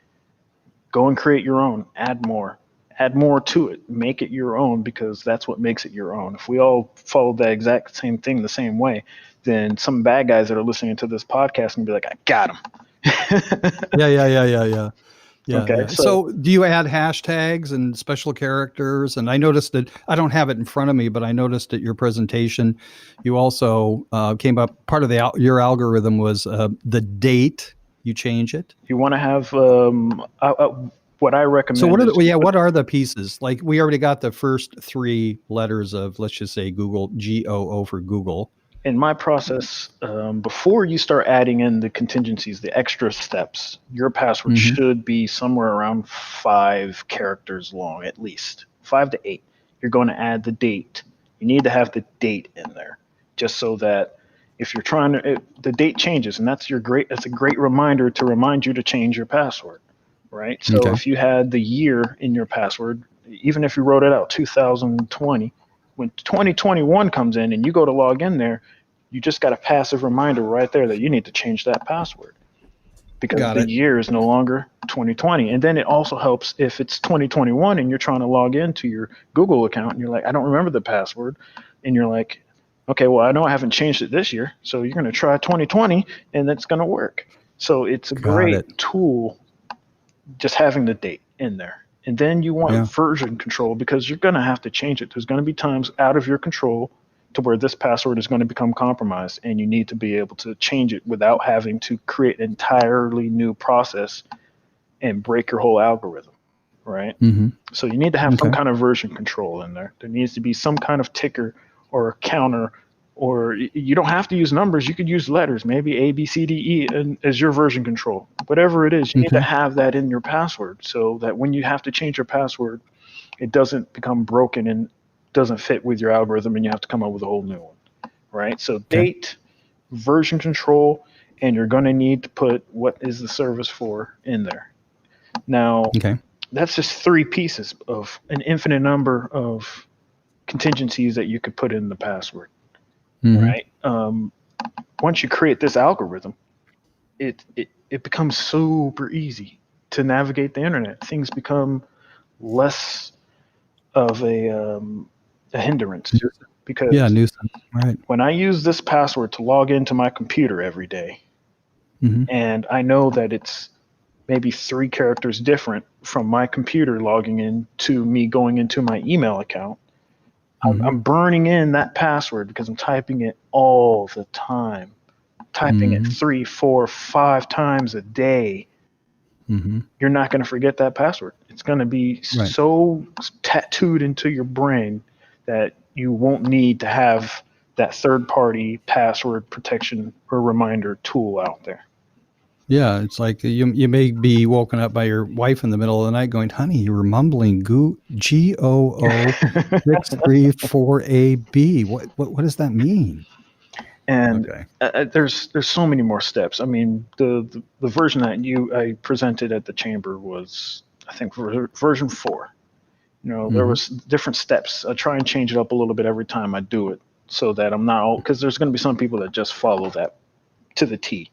Go and create your own, add more to it, make it your own, because that's what makes it your own. If we all followed that exact same thing the same way, then some bad guys that are listening to this podcast can be like, I got him. Yeah. Okay, yeah. So do you add hashtags and special characters? And I noticed that I don't have it in front of me, but I noticed at your presentation, you also came up. Part of your algorithm was the date. You change it. You want to have what I recommend. So what are the pieces? Like we already got the first 3 letters of, let's just say Google, GOO for Google. In my process, before you start adding in the contingencies, the extra steps, your password should be somewhere around 5 characters long, at least 5 to 8. You're going to add the date. You need to have the date in there, just so that if you're trying to, the date changes, and that's a great reminder to remind you to change your password, right? So if you had the year in your password, even if you wrote it out 2020, when 2021 comes in and you go to log in there, you just got a passive reminder right there that you need to change that password because Got the it. year is no longer 2020. And then it also helps if it's 2021 and you're trying to log into your Google account and you're like, I don't remember the password. And you're like, okay, well, I know I haven't changed it this year. So you're going to try 2020 and that's going to work. So it's a Got it. great tool just having the date in there. And then you want Yeah. version control because you're going to have to change it. There's going to be times out of your control to where this password is going to become compromised and you need to be able to change it without having to create an entirely new process and break your whole algorithm, right? Mm-hmm. So you need to have some Okay. kind of version control in there. There needs to be some kind of ticker or a counter, or you don't have to use numbers. You could use letters, maybe A, B, C, D, E as your version control. Whatever it is, you need to Okay. have that in your password so that when you have to change your password, it doesn't become broken and doesn't fit with your algorithm and you have to come up with a whole new one, right? So Okay. date, version control, and you're going to need to put what is the service for in there. Now, Okay. that's just three pieces of an infinite number of contingencies that you could put in the password, Mm-hmm. right? Once you create this algorithm, it becomes super easy to navigate the internet. Things become less of a hindrance Yeah, because nuisance. Right. when I use this password to log into my computer every day, Mm-hmm. and I know that it's maybe 3 characters different from my computer logging in to me going into my email account, Mm-hmm. I'm burning in that password because I'm typing it all the time, typing it Mm-hmm. 3, 4, 5 times a day. Mm-hmm. You're not going to forget that password. It's going to be Right. so tattooed into your brain that you won't need to have that third party password protection or reminder tool out there. Yeah, it's like you may be woken up by your wife in the middle of the night going, "Honey, you were mumbling GOO634AB. What does that mean?" And Okay. there's so many more steps. I mean, the version that I presented at the chamber was, I think, version 4. There Mm-hmm. was different steps. I try and change it up a little bit every time I do it so that I'm not, because there's going to be some people that just follow that to the T.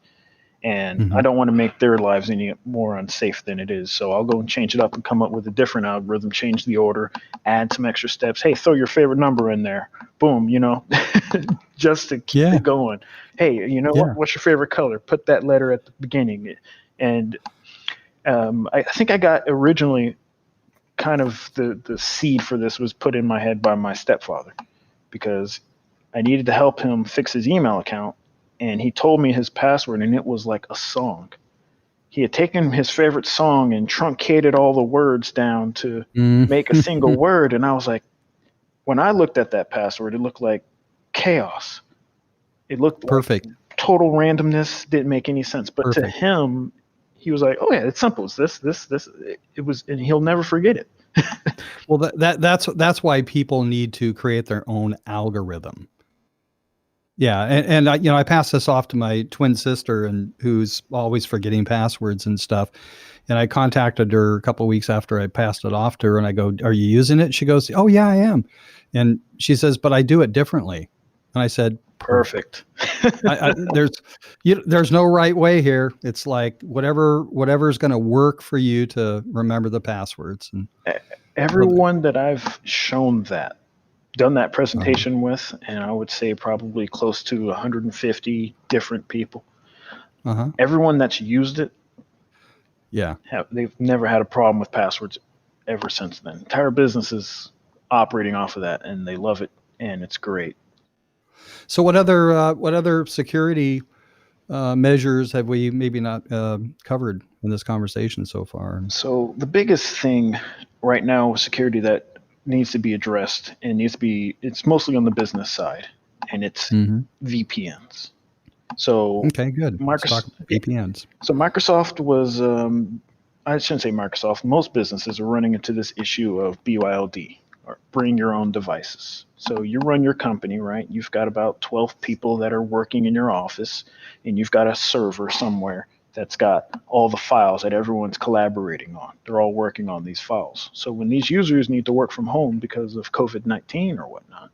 And Mm-hmm. I don't want to make their lives any more unsafe than it is. So I'll go and change it up and come up with a different algorithm, change the order, add some extra steps. Hey, throw your favorite number in there. Boom, just to keep Yeah. it going. Hey, you know Yeah. what's your favorite color? Put that letter at the beginning. And I think I got originally kind of the seed for this was put in my head by my stepfather because I needed to help him fix his email account. And he told me his password, and it was like a song. He had taken his favorite song and truncated all the words down to make a single Mm-hmm. word. And I was like, when I looked at that password, it looked like chaos. It looked like Perfect. total randomness, didn't make any sense. But to Perfect. him, he was like, oh, yeah, it's simple. It's this. It was, and he'll never forget it. Well, that's why people need to create their own algorithm. Yeah, and I pass this off to my twin sister, and who's always forgetting passwords and stuff. And I contacted her a couple of weeks after I passed it off to her, and I go, "Are you using it?" She goes, "Oh yeah, I am." And she says, "But I do it differently." And I said, "Perfect." There's no right way here. It's like whatever's going to work for you to remember the passwords. And Everyone that I've shown that, done that uh, presentation with, and I would say probably close to 150 different people. uh-huh. Everyone that's used it, Yeah. they've never had a problem with passwords ever since then. Entire business is operating off of that, and they love it, and it's great. So what other security measures have we maybe not covered in this conversation so far? So the biggest thing right now with security that needs to be addressed and it's mostly on the business side, and it's Mm-hmm. VPNs. So Okay, good. Let's talk Microsoft, about VPNs. so Microsoft was, I shouldn't say Microsoft, most businesses are running into this issue of BYOD, or bring your own devices. So you run your company, right? You've got about 12 people that are working in your office, and you've got a server somewhere that's got all the files that everyone's collaborating on. They're all working on these files. So when these users need to work from home because of COVID-19 or whatnot,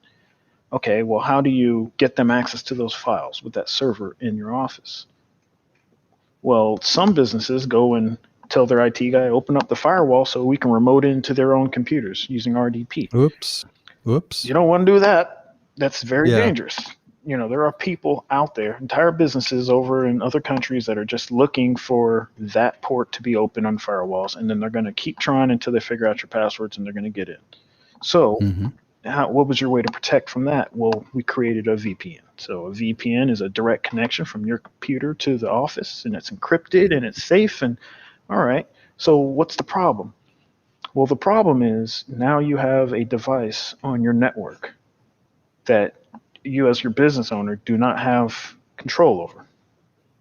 okay, well, how do you get them access to those files with that server in your office? Well, some businesses go and tell their IT guy, open up the firewall so we can remote into their own computers using RDP. Oops. You don't want to do that. That's very Yeah. dangerous. There are people out there, entire businesses over in other countries that are just looking for that port to be open on firewalls, and then they're going to keep trying until they figure out your passwords and they're going to get in. So what was your way to protect from that? Well, we created a VPN. So a VPN is a direct connection from your computer to the office, and it's encrypted and it's safe. And all right, so what's the problem? Well, the problem is now you have a device on your network that you as your business owner do not have control over.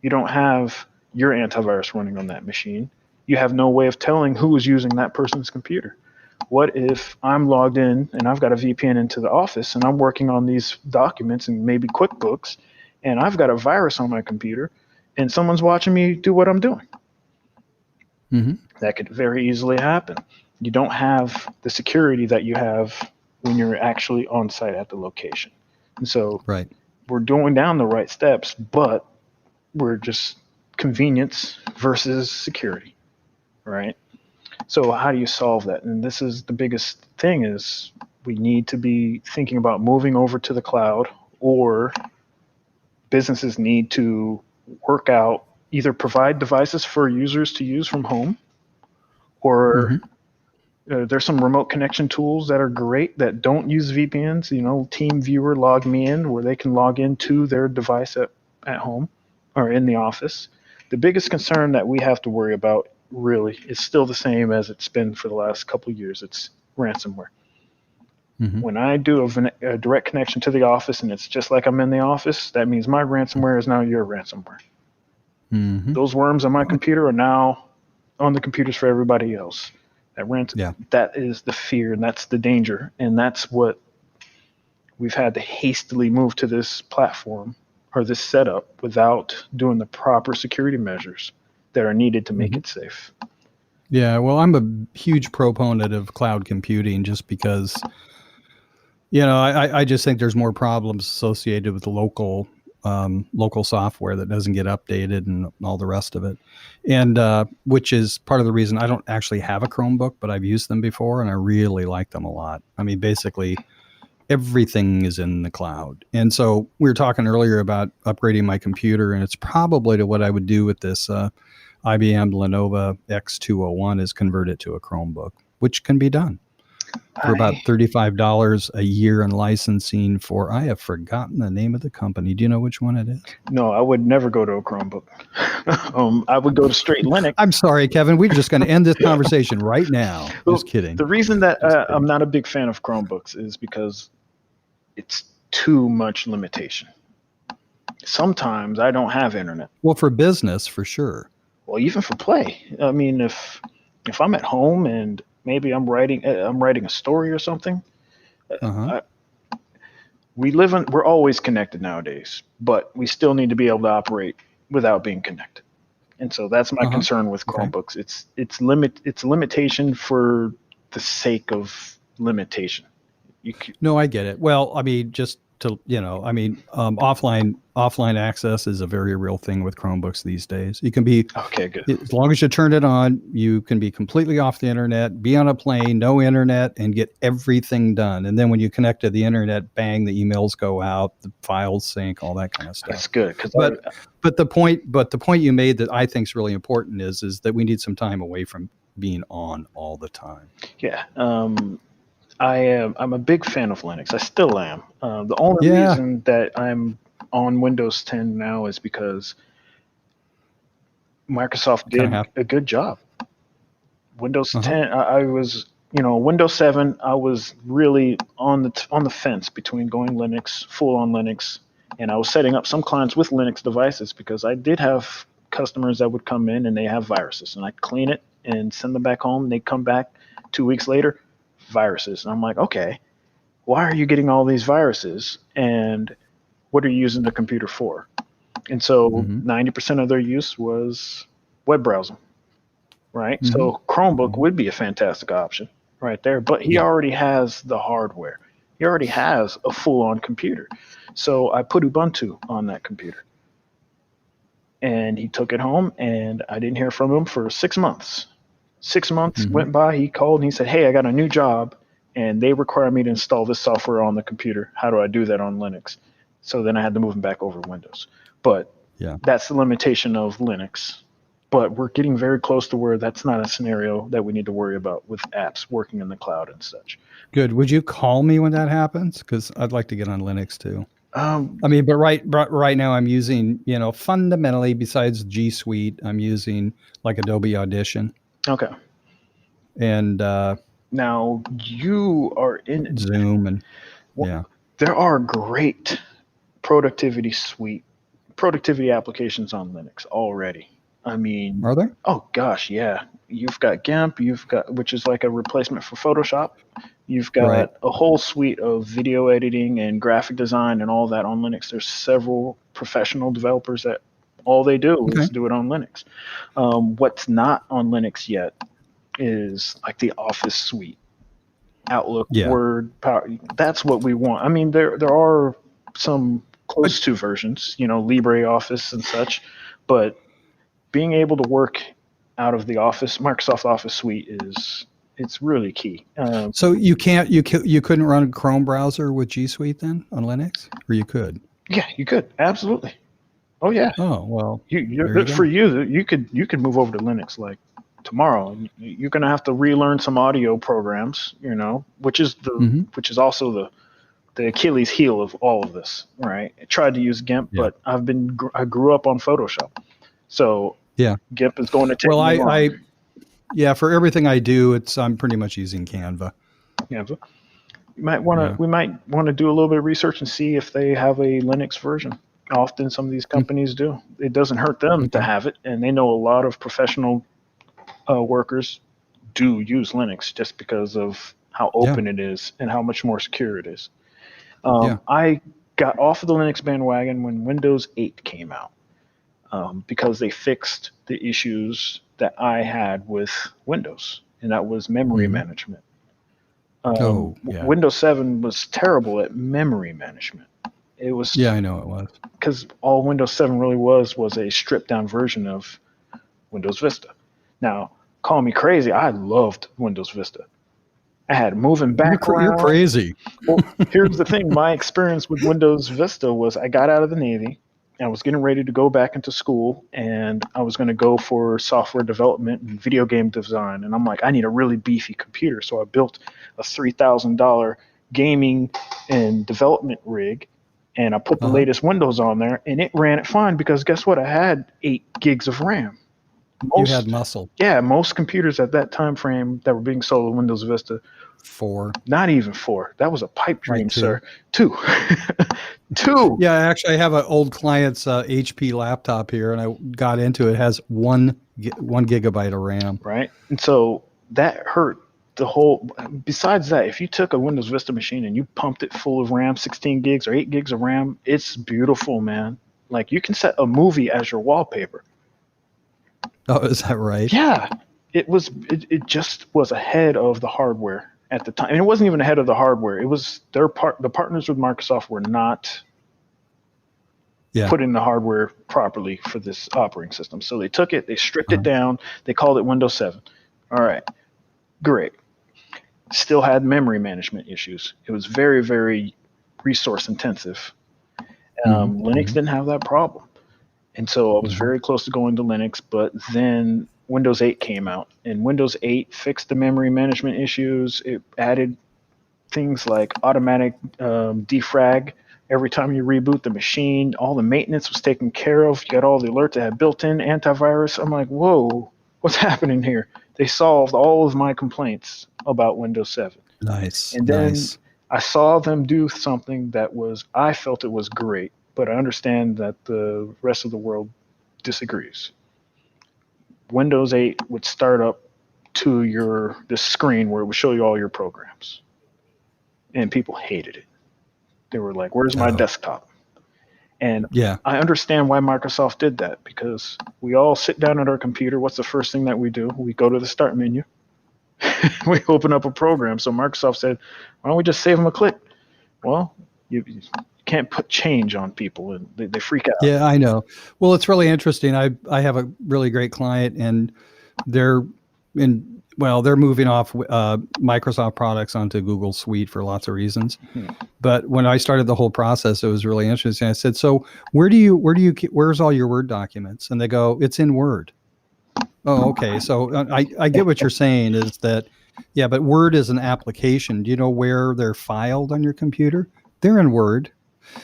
You don't have your antivirus running on that machine. You have no way of telling who is using that person's computer. What if I'm logged in and I've got a VPN into the office and I'm working on these documents and maybe QuickBooks, and I've got a virus on my computer and someone's watching me do what I'm doing? That could very easily happen. You don't have the security that you have when you're actually on site at the location. And so we're going down the right steps, but we're just convenience versus security, right? So how do you solve that? And this is the biggest thing, is we need to be thinking about moving over to the cloud, or businesses need to work out, either provide devices for users to use from home, or there's some remote connection tools that are great that don't use VPNs. TeamViewer, Log Me In, where they can log into their device at home or in the office. The biggest concern that we have to worry about really is still the same as it's been for the last couple of years. It's ransomware. When I do a direct connection to the office and it's just like I'm in the office, that means my ransomware is now your ransomware. Those worms on my computer are now on the computers for everybody else. That is the fear, and that's the danger, and that's what we've had to hastily move to this platform or this setup without doing the proper security measures that are needed to make it safe. Yeah, well, I'm a huge proponent of cloud computing just because, I just think there's more problems associated with the local software that doesn't get updated and all the rest of it. And which is part of the reason I don't actually have a Chromebook, but I've used them before and I really like them a lot. I mean, basically everything is in the cloud. And so we were talking earlier about upgrading my computer, and it's probably to what I would do with this IBM Lenovo X201 is convert it to a Chromebook, which can be done for about $35 a year in licensing for, I have forgotten the name of the company. Do you know which one it is? No, I would never go to a Chromebook. I would go to straight Linux. I'm sorry, Kevin. We're just going to end this conversation right now. Just kidding. The reason that I'm not a big fan of Chromebooks is because it's too much limitation. Sometimes I don't have internet. Well, for business, for sure. Well, even for play. I mean, if I'm at home and maybe I'm writing a story or something. We're always connected nowadays, but we still need to be able to operate without being connected. And so that's my concern with Chromebooks. It's a limitation for the sake of limitation. No, I get it. Well, I mean, just to, offline access is a very real thing with Chromebooks these days. You can be, good. As long as you turn it on, you can be completely off the internet, be on a plane, no internet, and get everything done. And then when you connect to the internet, bang, the emails go out, the files sync, all that kind of stuff. That's good. But the point you made that I think is really important is that we need some time away from being on all the time. Yeah. I'm a big fan of Linux. I still am. The only reason that I'm on Windows 10 now is because Microsoft did a good job. Windows 10, I was, Windows 7, I was really on the fence between going Linux, full on Linux, and I was setting up some clients with Linux devices because I did have customers that would come in and they have viruses, and I'd clean it and send them back home. They'd come back 2 weeks later, viruses. And I'm like, okay, why are you getting all these viruses? And what are you using the computer for? And so 90% of their use was web browsing, right? Mm-hmm. So Chromebook Mm-hmm. would be a fantastic option right there, but he already has the hardware. He already has a full-on computer. So I put Ubuntu on that computer. And he took it home, and I didn't hear from him for 6 months. 6 months Mm-hmm. went by. He called and he said, "Hey, I got a new job, and they require me to install this software on the computer. How do I do that on Linux?" So then I had to move him back over to Windows. But that's the limitation of Linux. But we're getting very close to where that's not a scenario that we need to worry about with apps working in the cloud and such. Good. Would you call me when that happens? Because I'd like to get on Linux too. Um, I mean, but right now I'm using, fundamentally besides G Suite, I'm using like Adobe Audition okay. and Now you are in. Zoom and There are great productivity applications on Linux already. I mean, are there? oh gosh, yeah. You've got GIMP, which is like a replacement for Photoshop. You've got Right. a whole suite of video editing and graphic design and all that on Linux. There's several professional developers that all they do is do it on Linux. What's not on Linux yet is like the Office suite, Outlook, Word, Power. That's what we want. I mean, there are some close to versions, LibreOffice and such, but being able to work out of the Microsoft Office suite it's really key. So you couldn't run a Chrome browser with G Suite then on Linux, or you could? Yeah, you could absolutely. Oh yeah. Oh well, for you, you could move over to Linux like tomorrow. You're gonna have to relearn some audio programs, which is also the Achilles heel of all of this, right? I tried to use GIMP, but I grew up on Photoshop, so GIMP is going to take me long. For everything I do, I'm pretty much using Canva. Canva. We might want to do a little bit of research and see if they have a Linux version. Often some of these companies do. It doesn't hurt them to have it, and they know a lot of professional workers do use Linux just because of how open it is and how much more secure it is. I got off of the Linux bandwagon when Windows 8 came out because they fixed the issues that I had with Windows, and that was memory management. Windows 7 was terrible at memory management. It was I know it was, because all Windows 7 really was a stripped down version of Windows Vista. Now, call me crazy, I loved Windows Vista. I had moving background. You're crazy. Well, here's the thing. My experience with Windows Vista was I got out of the Navy. I was getting ready to go back into school, and I was going to go for software development and video game design. And I'm like, I need a really beefy computer. So I built a $3,000 gaming and development rig, and I put the latest Windows on there, and it ran it fine because guess what? I had 8 gigs of RAM. You had muscle. Yeah, most computers at that time frame that were being sold with Windows Vista. 4. Not even 4. That was a pipe dream, sir. 2. 2. Yeah, actually, I have an old client's HP laptop here, and I got into it. It has 1 gigabyte of RAM. Right, and so that hurt the whole. Besides that, if you took a Windows Vista machine and you pumped it full of RAM, 16 gigs or 8 gigs of RAM, it's beautiful, man. Like you can set a movie as your wallpaper. Oh, is that right? Yeah, it was. It just was ahead of the hardware at the time, and it wasn't even ahead of the hardware. It was the partners with Microsoft were not putting the hardware properly for this operating system. So they took it, they stripped it down, they called it Windows 7. All right, great. Still had memory management issues. It was very, very resource intensive. Linux didn't have that problem. And so I was very close to going to Linux, but then Windows 8 came out, and Windows 8 fixed the memory management issues. It added things like automatic defrag every time you reboot the machine. All the maintenance was taken care of. You got all the alerts that had built-in antivirus. I'm like, whoa, what's happening here? They solved all of my complaints about Windows 7. Nice. And then I saw them do something that I felt it was great, but I understand that the rest of the world disagrees. Windows 8 would start up to this screen where it would show you all your programs. And people hated it. They were like, where's my desktop? And Yeah. I understand why Microsoft did that, because we all sit down at our computer. What's the first thing that we do? We go to the start menu. We open up a program. So Microsoft said, why don't we just save them a click? Well, you can't put change on people, and they freak out. Yeah, I know. Well, it's really interesting. I have a really great client, and they're moving off Microsoft products onto Google Suite for lots of reasons. But when I started the whole process, it was really interesting. I said, "So where's all your Word documents?" And they go, "It's in Word." Oh, okay. So I get what you're saying is that, yeah, but Word is an application. Do you know where they're filed on your computer? They're in Word.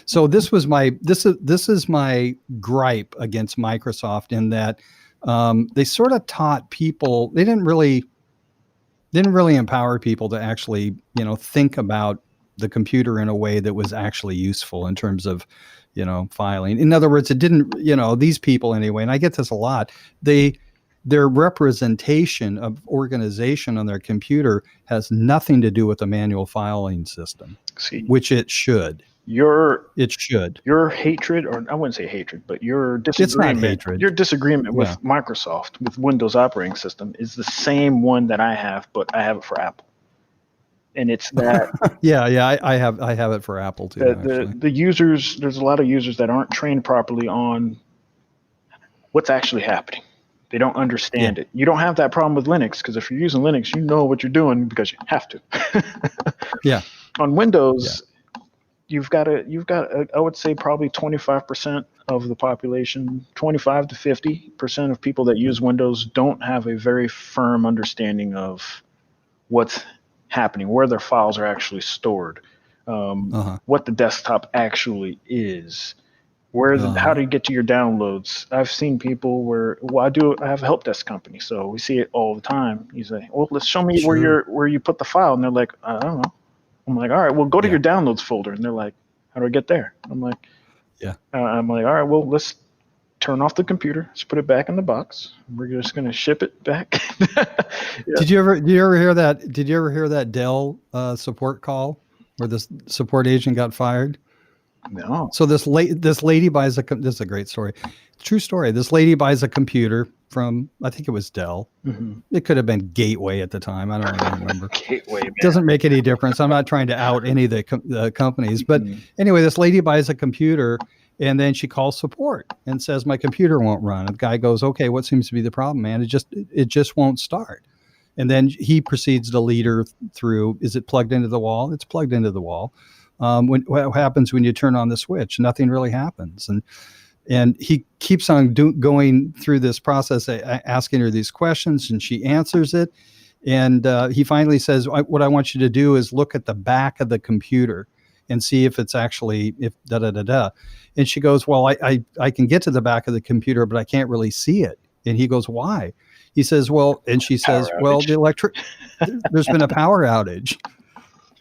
So this is my gripe against Microsoft, in that they sort of taught people, they didn't really empower people to actually, think about the computer in a way that was actually useful in terms of, filing. In other words, it didn't, these people anyway, and I get this a lot, their representation of organization on their computer has nothing to do with the manual filing system, which it should. Your hatred, or I wouldn't say hatred, but your disagreement, it's not hatred. Your disagreement with Microsoft, with Windows operating system, is the same one that I have, but I have it for Apple. And it's that. I have it for Apple too. The users, there's a lot of users that aren't trained properly on what's actually happening. They don't understand it. You don't have that problem with Linux, because if you're using Linux, you know what you're doing because you have to. Yeah. On Windows. Yeah. You've got I would say probably 25% of the population, 25 to 50% of people that use Windows don't have a very firm understanding of what's happening, where their files are actually stored, what the desktop actually is, how do you get to your downloads. I've seen people where, I have a help desk company, so we see it all the time. You say, well, let's show me where you put the file, and they're like, I don't know. I'm like, all right, well, go to your downloads folder. And they're like, how do I get there? I'm like, all right, well, let's turn off the computer. Let's put it back in the box. We're just going to ship it back. Did you ever hear that? Did you ever hear that Dell support call where this support agent got fired? No. So this lady buys this is a great story. True story. This lady buys a computer from, I think it was Dell. Mm-hmm. It could have been Gateway at the time. I don't even remember. Gateway, man. Doesn't make any difference. I'm not trying to out any of the companies. But anyway, this lady buys a computer, and then she calls support and says, my computer won't run. And the guy goes, okay, what seems to be the problem, man? It just won't start. And then he proceeds to lead her through, is it plugged into the wall? It's plugged into the wall. What happens when you turn on the switch? Nothing really happens. And he keeps on going through this process, asking her these questions, and she answers it. And he finally says, what I want you to do is look at the back of the computer and see if it's actually, And she goes, well, I can get to the back of the computer, but I can't really see it. And he goes, why? He says, well, and she says, well, there's been a power outage.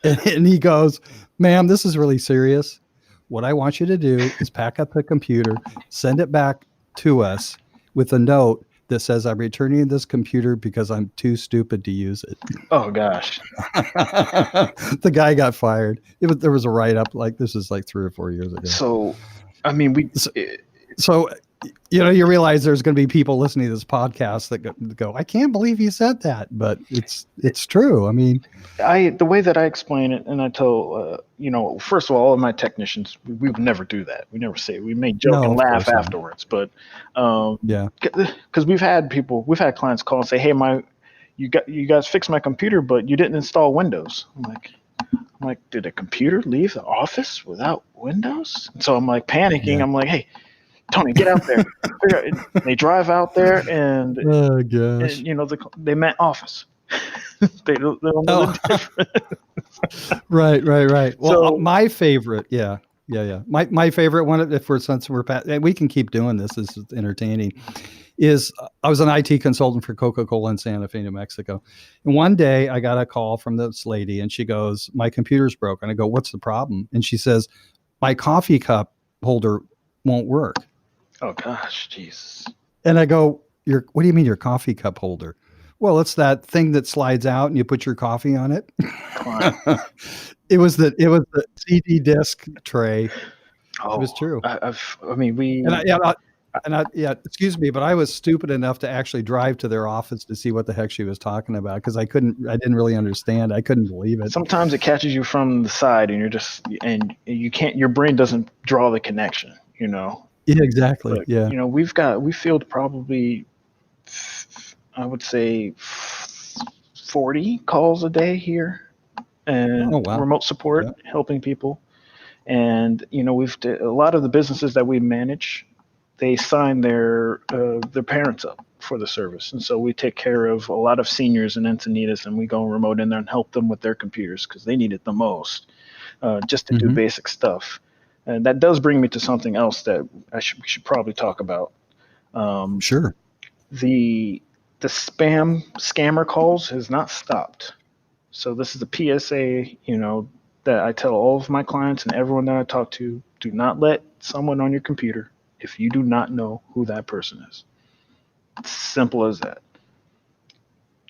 And he goes, ma'am, this is really serious. What I want you to do is pack up the computer, send it back to us with a note that says, I'm returning this computer because I'm too stupid to use it. Oh, gosh. The guy got fired. There was a write-up, like this is like 3 or 4 years ago. So, I mean, you realize there's going to be people listening to this podcast that go, I can't believe you said that, but it's true. I mean, the way that I explain it, and I tell, first of all, my technicians, we would never do that. We never say it. We may joke and laugh afterwards, but because we've had clients call and say, hey, you guys fixed my computer, but you didn't install Windows. I'm like, did a computer leave the office without Windows? And so I'm like panicking. I'm like, hey, Tony, get out there. They drive out there, and oh gosh, and, they meant office. they don't know the difference. Right. Well, so, my favorite, my favorite one, since we're we can keep doing this. This is entertaining. Is I was an IT consultant for Coca-Cola in Santa Fe, New Mexico, and one day I got a call from this lady, and she goes, "My computer's broken." I go, "What's the problem?" And she says, "My coffee cup holder won't work." Oh gosh, Jesus. And I go, what do you mean your coffee cup holder? Well, it's that thing that slides out and you put your coffee on it. It was the CD disc tray. It was true. We. Excuse me, but I was stupid enough to actually drive to their office to see what the heck she was talking about because I didn't really understand. I couldn't believe it. Sometimes it catches you from the side and you can't, your brain doesn't draw the connection, Yeah, exactly. But, yeah. we field probably, I would say 40 calls a day here and wow. remote support, helping people. And, a lot of the businesses that we manage, they sign their parents up for the service. And so we take care of a lot of seniors in Encinitas, and we go remote in there and help them with their computers because they need it the most, just to do basic stuff. And that does bring me to something else that we should probably talk about. Sure. The scammer calls has not stopped. So this is a PSA, that I tell all of my clients and everyone that I talk to: do not let someone on your computer if you do not know who that person is. It's simple as that.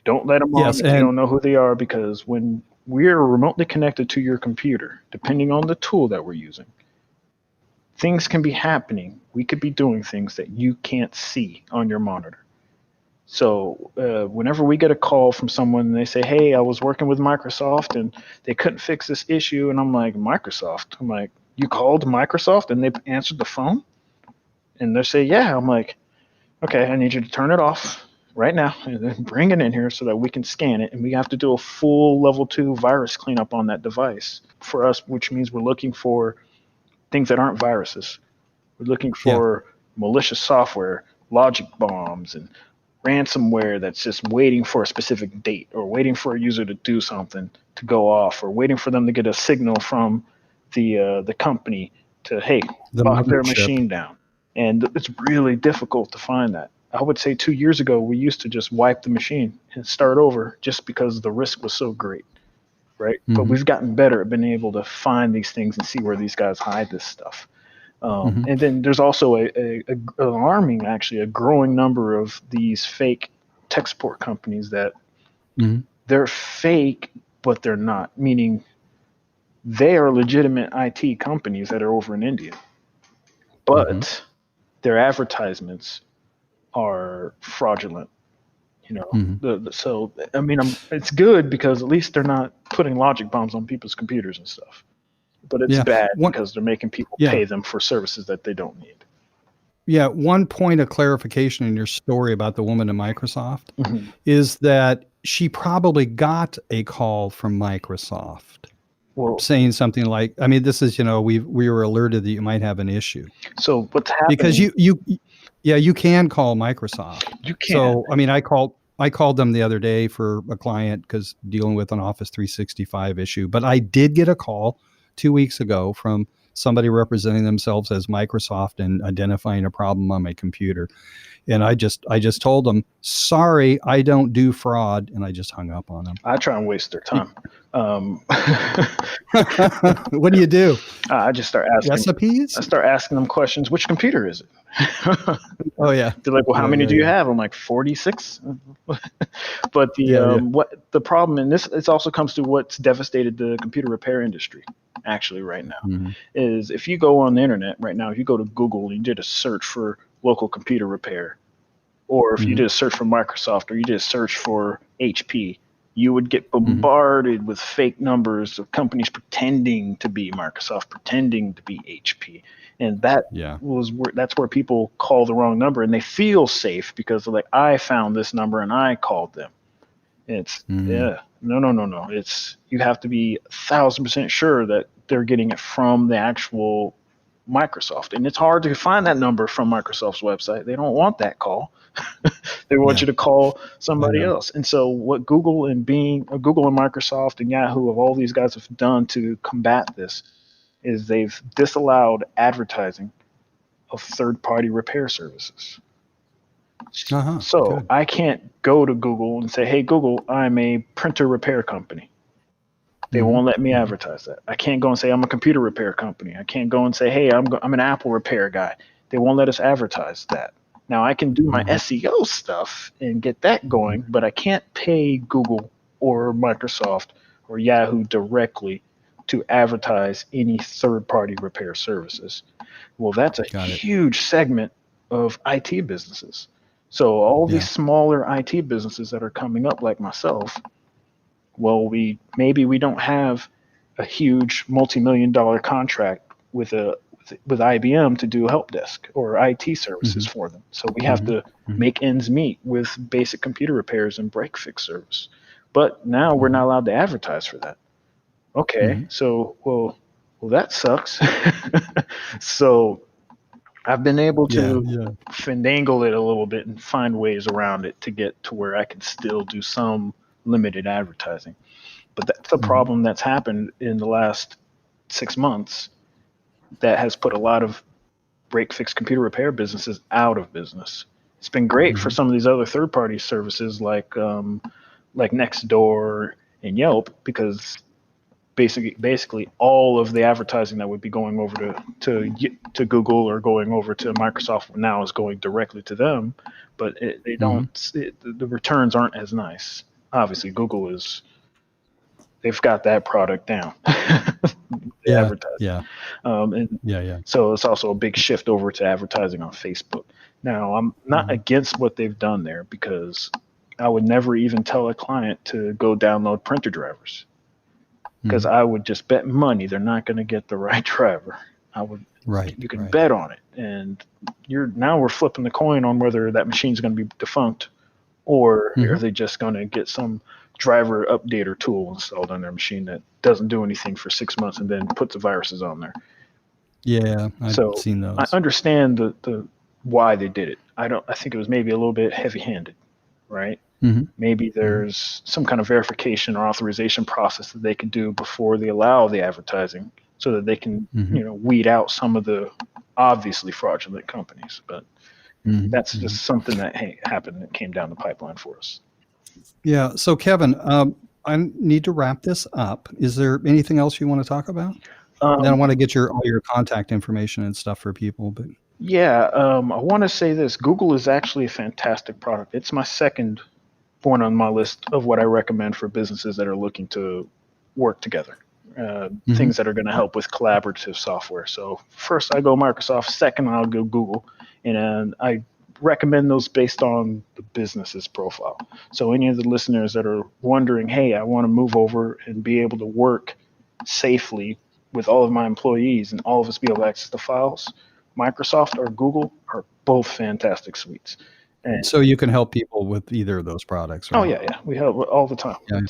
Don't let them on if you don't know who they are, because when we're remotely connected to your computer, depending on the tool that we're using, things can be happening. We could be doing things that you can't see on your monitor. So whenever we get a call from someone and they say, hey, I was working with Microsoft and they couldn't fix this issue. And I'm like, Microsoft? I'm like, you called Microsoft and they answered the phone? And they say, yeah. I'm like, okay, I need you to turn it off right now and then bring it in here so that we can scan it. And we have to do a full level 2 virus cleanup on that device for us, which means we're looking for things that aren't viruses. We're looking for malicious software, logic bombs, and ransomware that's just waiting for a specific date, or waiting for a user to do something to go off, or waiting for them to get a signal from the company to, hey, lock their machine down. And it's really difficult to find that. I would say 2 years ago, we used to just wipe the machine and start over just because the risk was so great, right? But we've gotten better at being able to find these things and see where these guys hide this stuff. And then there's also a alarming, actually, a growing number of these fake tech support companies that they're fake, but they're not, meaning they are legitimate IT companies that are over in India, but their advertisements are fraudulent. So I mean, it's good because at least they're not putting logic bombs on people's computers and stuff. But it's bad because they're making people pay them for services that they don't need. Yeah, one point of clarification in your story about the woman at Microsoft is that she probably got a call from Microsoft saying something like, I mean, this is, we were alerted that you might have an issue. So what's happening? Because you can call Microsoft. You can. So, I mean, I called them the other day for a client because dealing with an Office 365 issue, but I did get a call 2 weeks ago from somebody representing themselves as Microsoft and identifying a problem on my computer. And I just told them, sorry, I don't do fraud. And I just hung up on them. I try and waste their time. What do you do? I just start asking recipes. I start asking them questions. Which computer is it? Oh yeah. They're like, well, how many do you have? I'm like, 46. But what the problem, and this also comes to what's devastated the computer repair industry actually right now, is if you go on the internet right now, if you go to Google and you did a search for local computer repair, or if you did a search for Microsoft, or you did a search for HP, you would get bombarded with fake numbers of companies pretending to be Microsoft, pretending to be HP. And that's where people call the wrong number, and they feel safe because they're like, I found this number and I called them. It's no. It's, you have to be 1,000% sure that they're getting it from the actual Microsoft. And it's hard to find that number from Microsoft's website. They don't want that call. They want you to call somebody else. And so what Google and Microsoft and Yahoo, of all these guys, have done to combat this is they've disallowed advertising of third-party repair services. So I can't go to Google and say, hey, Google, I'm a printer repair company. They won't let me advertise that. I can't go and say I'm a computer repair company. I can't go and say, hey, I'm an Apple repair guy. They won't let us advertise that. Now, I can do my SEO stuff and get that going, but I can't pay Google or Microsoft or Yahoo directly to advertise any third-party repair services. Well, that's a Got it. huge segment of IT businesses. So all these smaller IT businesses that are coming up like myself, well, we don't have a huge multi-million-dollar contract with IBM to do help desk or IT services for them. So we have to make ends meet with basic computer repairs and break fix service. But now we're not allowed to advertise for that. Okay, so well that sucks. So I've been able to finagle it a little bit and find ways around it to get to where I can still do some limited advertising. But that's a problem that's happened in the last 6 months that has put a lot of break fix computer repair businesses out of business. It's been great for some of these other third party services like Nextdoor and Yelp, because basically all of the advertising that would be going over to Google or going over to Microsoft now is going directly to them, but the returns aren't as nice. Obviously, Google they've got that product down. Yeah. So it's also a big shift over to advertising on Facebook. Now, I'm not against what they've done there, because I would never even tell a client to go download printer drivers, because I would just bet money they're not going to get the right driver. You can bet on it, and we're flipping the coin on whether that machine's going to be defunct, or are they just going to get some driver updater tool installed on their machine that doesn't do anything for 6 months and then puts the viruses on there. Yeah, I've seen those. I understand the why they did it. I think it was maybe a little bit heavy-handed, right? Maybe there's some kind of verification or authorization process that they can do before they allow the advertising, so that they can weed out some of the obviously fraudulent companies. But that's just something that happened that came down the pipeline for us. Yeah. So Kevin, I need to wrap this up. Is there anything else you want to talk about? Then I want to get all your contact information and stuff for people. But I want to say this: Google is actually a fantastic product. It's my second one on my list of what I recommend for businesses that are looking to work together. Things that are going to help with collaborative software. So first I go Microsoft, second I'll go Google, and I recommend those based on the business's profile. So any of the listeners that are wondering, hey, I want to move over and be able to work safely with all of my employees and all of us be able to access the files, Microsoft or Google are both fantastic suites. And so you can help people with either of those products, right? Oh, yeah. We help all the time. Yeah.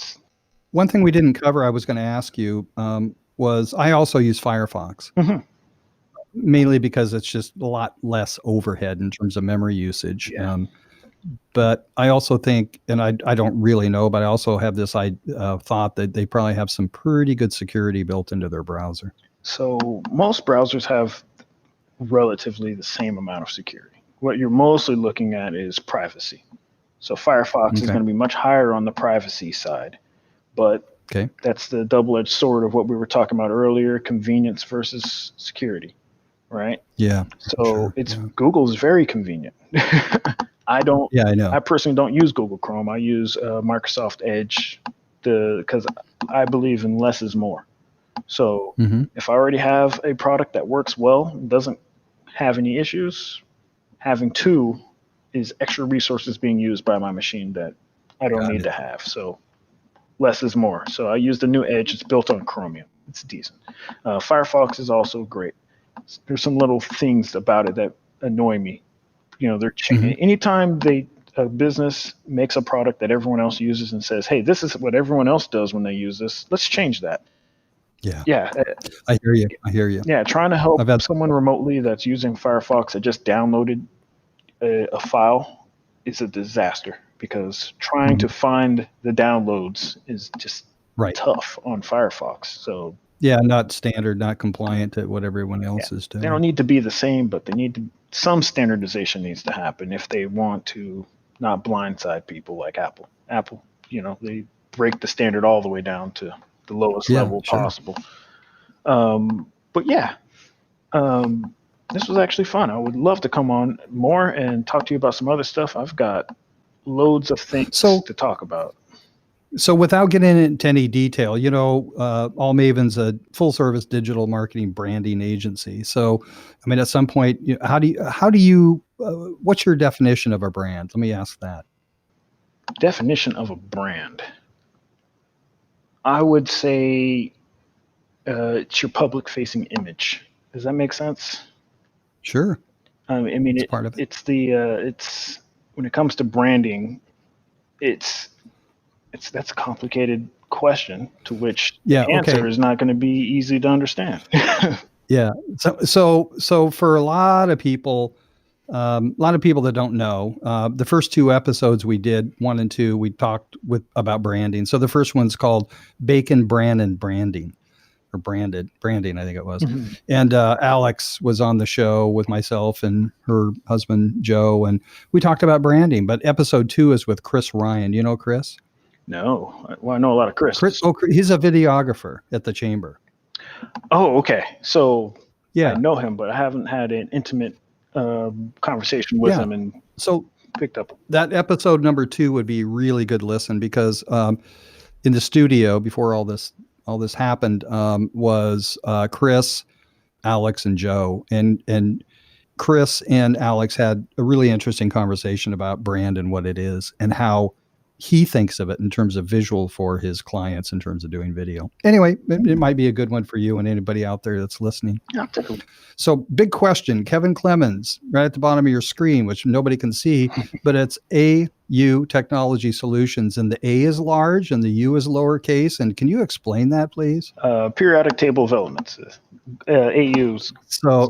One thing we didn't cover, I was going to ask you, was I also use Firefox, mainly because it's just a lot less overhead in terms of memory usage. Yeah. But I also think, and I don't really know, but I also have this thought that they probably have some pretty good security built into their browser. So most browsers have relatively the same amount of security. What you're mostly looking at is privacy. So Firefox is going to be much higher on the privacy side, but that's the double-edged sword of what we were talking about earlier: convenience versus security, right? Yeah. So Google's very convenient. I know. I personally don't use Google Chrome. I use Microsoft Edge because I believe in less is more. So if I already have a product that works well and doesn't have any issues, having two is extra resources being used by my machine that I don't need to have. So less is more. So I use the new Edge. It's built on Chromium. It's decent. Firefox is also great. There's some little things about it that annoy me. They're changing. Anytime a business makes a product that everyone else uses and says, hey, this is what everyone else does when they use this, let's change that. Yeah. I hear you. Yeah, trying to help someone remotely that's using Firefox that just downloaded a file is a disaster, because trying to find the downloads is just tough on Firefox. So not standard, not compliant to what everyone else is doing. They don't need to be the same, but some standardization needs to happen if they want to not blindside people like Apple. Apple, they break the standard all the way down to the lowest level possible. But this was actually fun. I would love to come on more and talk to you about some other stuff. I've got loads of things to talk about. So without getting into any detail, All Maven's a full service digital marketing branding agency. So, I mean, at some point, how do you, what's your definition of a brand? Let me ask that. Definition of a brand. I would say it's your public facing image. Does that make sense? Sure. I mean, it's part of it. It's when it comes to branding, that's a complicated question to which the answer is not going to be easy to understand. Yeah. So for a lot of people that don't know, the first two episodes we did, 1 and 2, we talked about branding. So the first one's called Bacon, Brand, and Branding, or branding, I think it was. Mm-hmm. And Alex was on the show with myself and her husband, Joe, and we talked about branding. But episode 2 is with Chris Ryan. You know Chris? No. Well, I know a lot of Chris. He's a videographer at the Chamber. Oh, okay. So yeah, I know him, but I haven't had an intimate conversation with him, and so picked up that episode number 2 would be really good listen, because in the studio before all this happened was Chris, Alex, and Joe, and Chris and Alex had a really interesting conversation about brand and what it is and how he thinks of it in terms of visual for his clients in terms of doing video. Anyway, it might be a good one for you and anybody out there that's listening. Yeah, so big question, Kevin Clemons, right at the bottom of your screen, which nobody can see, but it's AU Technology Solutions, and the A is large and the U is lowercase. And can you explain that, please? Periodic table of elements. AU's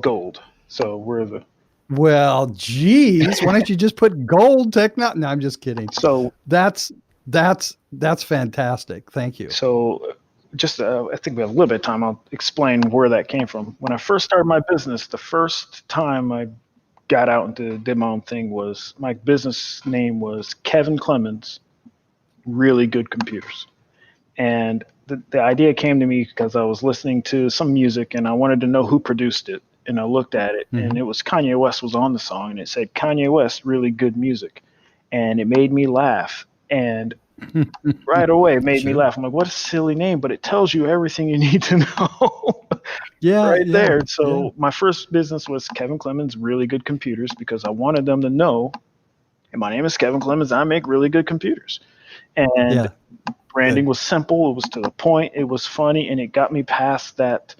gold. So we're the... Well, geez, why don't you just put gold technology? No, I'm just kidding. So that's fantastic. Thank you. So just, I think we have a little bit of time. I'll explain where that came from. When I first started my business, the first time I got out and did my own thing was, my business name was Kevin Clemons, Really Good Computers. And the idea came to me because I was listening to some music and I wanted to know who produced it. And I looked at it, and it was Kanye West was on the song, and it said Kanye West, Really Good Music. And it made me laugh. And right away, it made me laugh. I'm like, what a silly name, but it tells you everything you need to know. There. So my first business was Kevin Clemons, Really Good Computers, because I wanted them to know, hey, my name is Kevin Clemons, I make really good computers. And branding was simple. It was to the point. It was funny, and it got me past that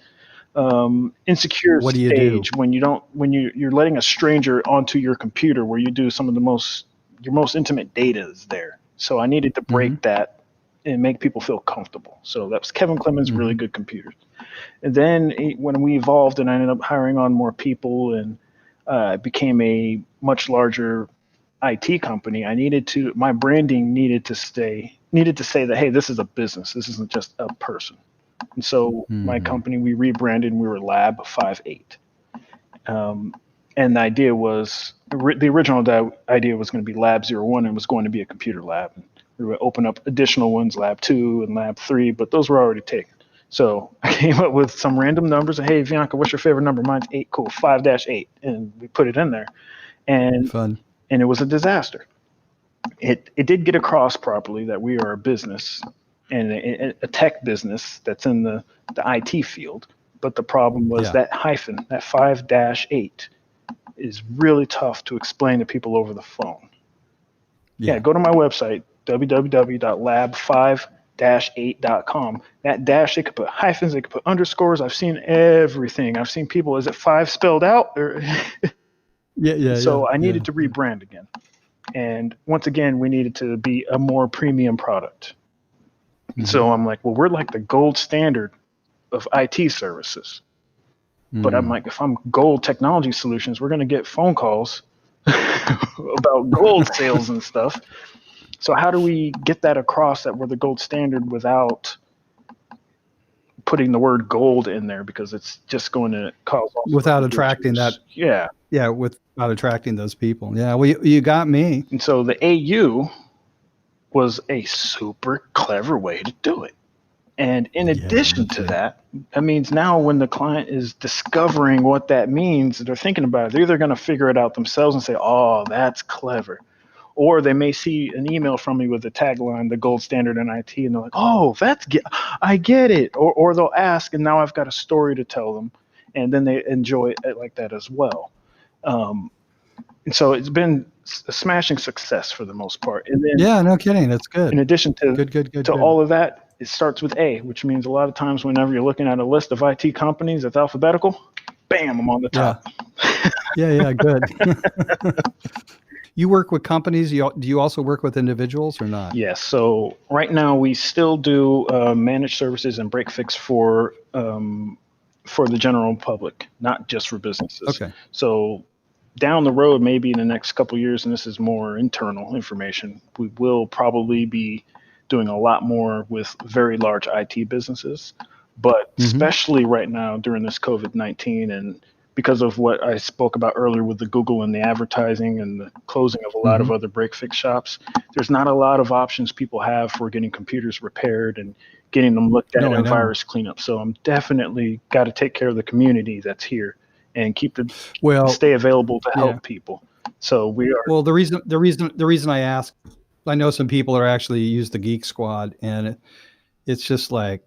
insecure stage when you're letting a stranger onto your computer where you do some of your most intimate data is there. So I needed to break that and make people feel comfortable. So that was Kevin Clemons, Really Good Computers. And then when we evolved and I ended up hiring on more people and it became a much larger IT company, my branding needed to say that, hey, this is a business. This isn't just a person. And so my company, we rebranded and we were Lab 58. And the idea was, the original idea was going to be Lab 01 and was going to be a computer lab. And we would open up additional ones, Lab 2 and Lab 3, but those were already taken. So I came up with some random numbers. Hey, Bianca, what's your favorite number? Mine's 8. Cool, 5-8. And we put it in there. And fun. And it was a disaster. It did get across properly that we are a business and a tech business that's in the IT field. But the problem was that hyphen, that 5-8, is really tough to explain to people over the phone. Go to my website, www.lab5-8.com. That dash, they could put hyphens, they could put underscores. I've seen everything. I've seen people, is it 5 spelled out? Or So I needed to rebrand again. And once again, we needed to be a more premium product. So I'm like, well, we're like the gold standard of IT services. But I'm like, if I'm Gold Technology Solutions, we're going to get phone calls about gold sales and stuff. So how do we get that across that we're the gold standard without putting the word gold in there, because it's just going to cause all without attracting that. Without attracting those people. Yeah. Well, you got me. And so the AU was a super clever way to do it. And in addition to that means now when the client is discovering what that means, they're thinking about it. They're either going to figure it out themselves and say, oh, that's clever. Or they may see an email from me with the tagline, the gold standard in IT, and they're like, oh, I get it. Or they'll ask, and now I've got a story to tell them, and then they enjoy it like that as well. And so it's been a smashing success for the most part. And then, yeah, no kidding. That's good. in addition to good. all of that, it starts with A, which means a lot of times whenever you're looking at a list of IT companies that's alphabetical, bam, I'm on the top. Yeah, good. You work with companies. Do you also work with individuals or not? Yes. So right now we still do managed services and break fix for the general public, not just for businesses. Okay. So down the road, maybe in the next couple of years, and this is more internal information, we will probably be doing a lot more with very large IT businesses. But especially right now during this COVID-19 and because of what I spoke about earlier with the Google and the advertising and the closing of a lot of other break fix shops, there's not a lot of options people have for getting computers repaired and getting them looked at and virus cleanup. So I'm definitely got to take care of the community that's here and stay available to help people. So we are. Well, the reason I ask, I know some people are actually use the Geek Squad, and it's just like.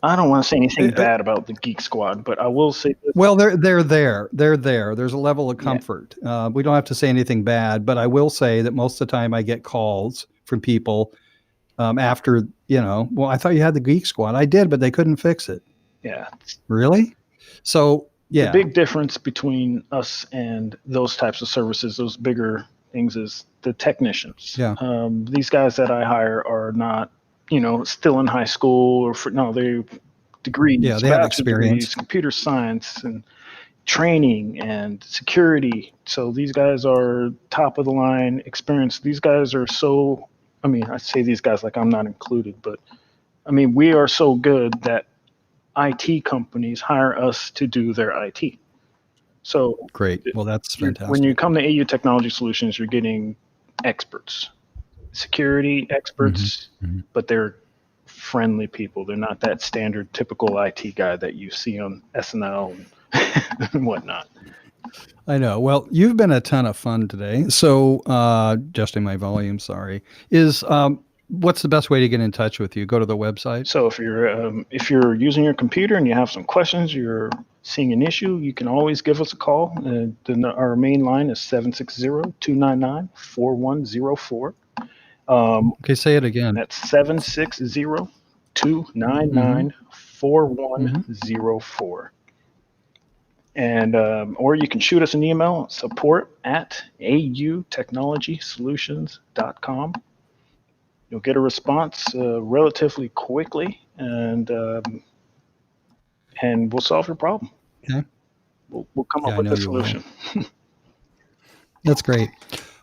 I don't want to say anything bad about the Geek Squad, but I will say this. Well, they're there. There's a level of comfort. Yeah. We don't have to say anything bad, but I will say that most of the time I get calls from people after, well, I thought you had the Geek Squad. I did, but they couldn't fix it. Yeah. Really? So, yeah. The big difference between us and those types of services, those bigger things, is the technicians. Yeah. These guys that I hire are not, still in high school they degrees, they have experience, degrees, computer science and training and security. So these guys are top of the line experience. These guys are I say these guys like I'm not included, but we are so good that IT companies hire us to do their IT. So great. Well, that's fantastic. When you come to AU Technology Solutions, you're getting experts. Security experts, but they're friendly people. They're not that standard, typical IT guy that you see on SNL and whatnot. I know. Well, you've been a ton of fun today. So, adjusting my volume, sorry. What's the best way to get in touch with you? Go to the website. So if you're using your computer and you have some questions, you're seeing an issue, you can always give us a call. Our main line is 760-299-4104. Okay, say it again. That's 760-299-4104. And or you can shoot us an email, support@autechnologysolutions.com. You'll get a response relatively quickly, and we'll solve your problem. Okay. We'll come up with a solution. That's great.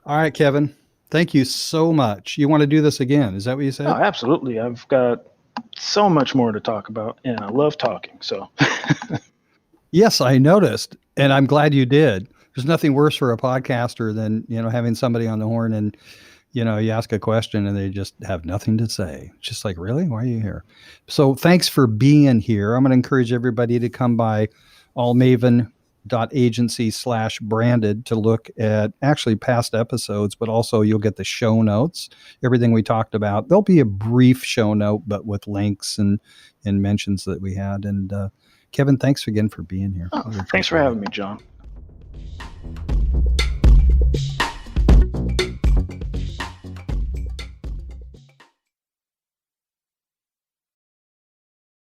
All right, Kevin. Thank you so much. You want to do this again? Is that what you said? Oh, absolutely. I've got so much more to talk about, and I love talking. So. Yes, I noticed, and I'm glad you did. There's nothing worse for a podcaster than having somebody on the horn and you ask a question and they just have nothing to say. It's just like, really? Why are you here? So thanks for being here. I'm going to encourage everybody to come by allmaven.agency/branded to look at actually past episodes, but also you'll get the show notes, everything we talked about. There'll be a brief show note, but with links and mentions that we had. And Kevin, thanks again for being here. Thanks for having me, John.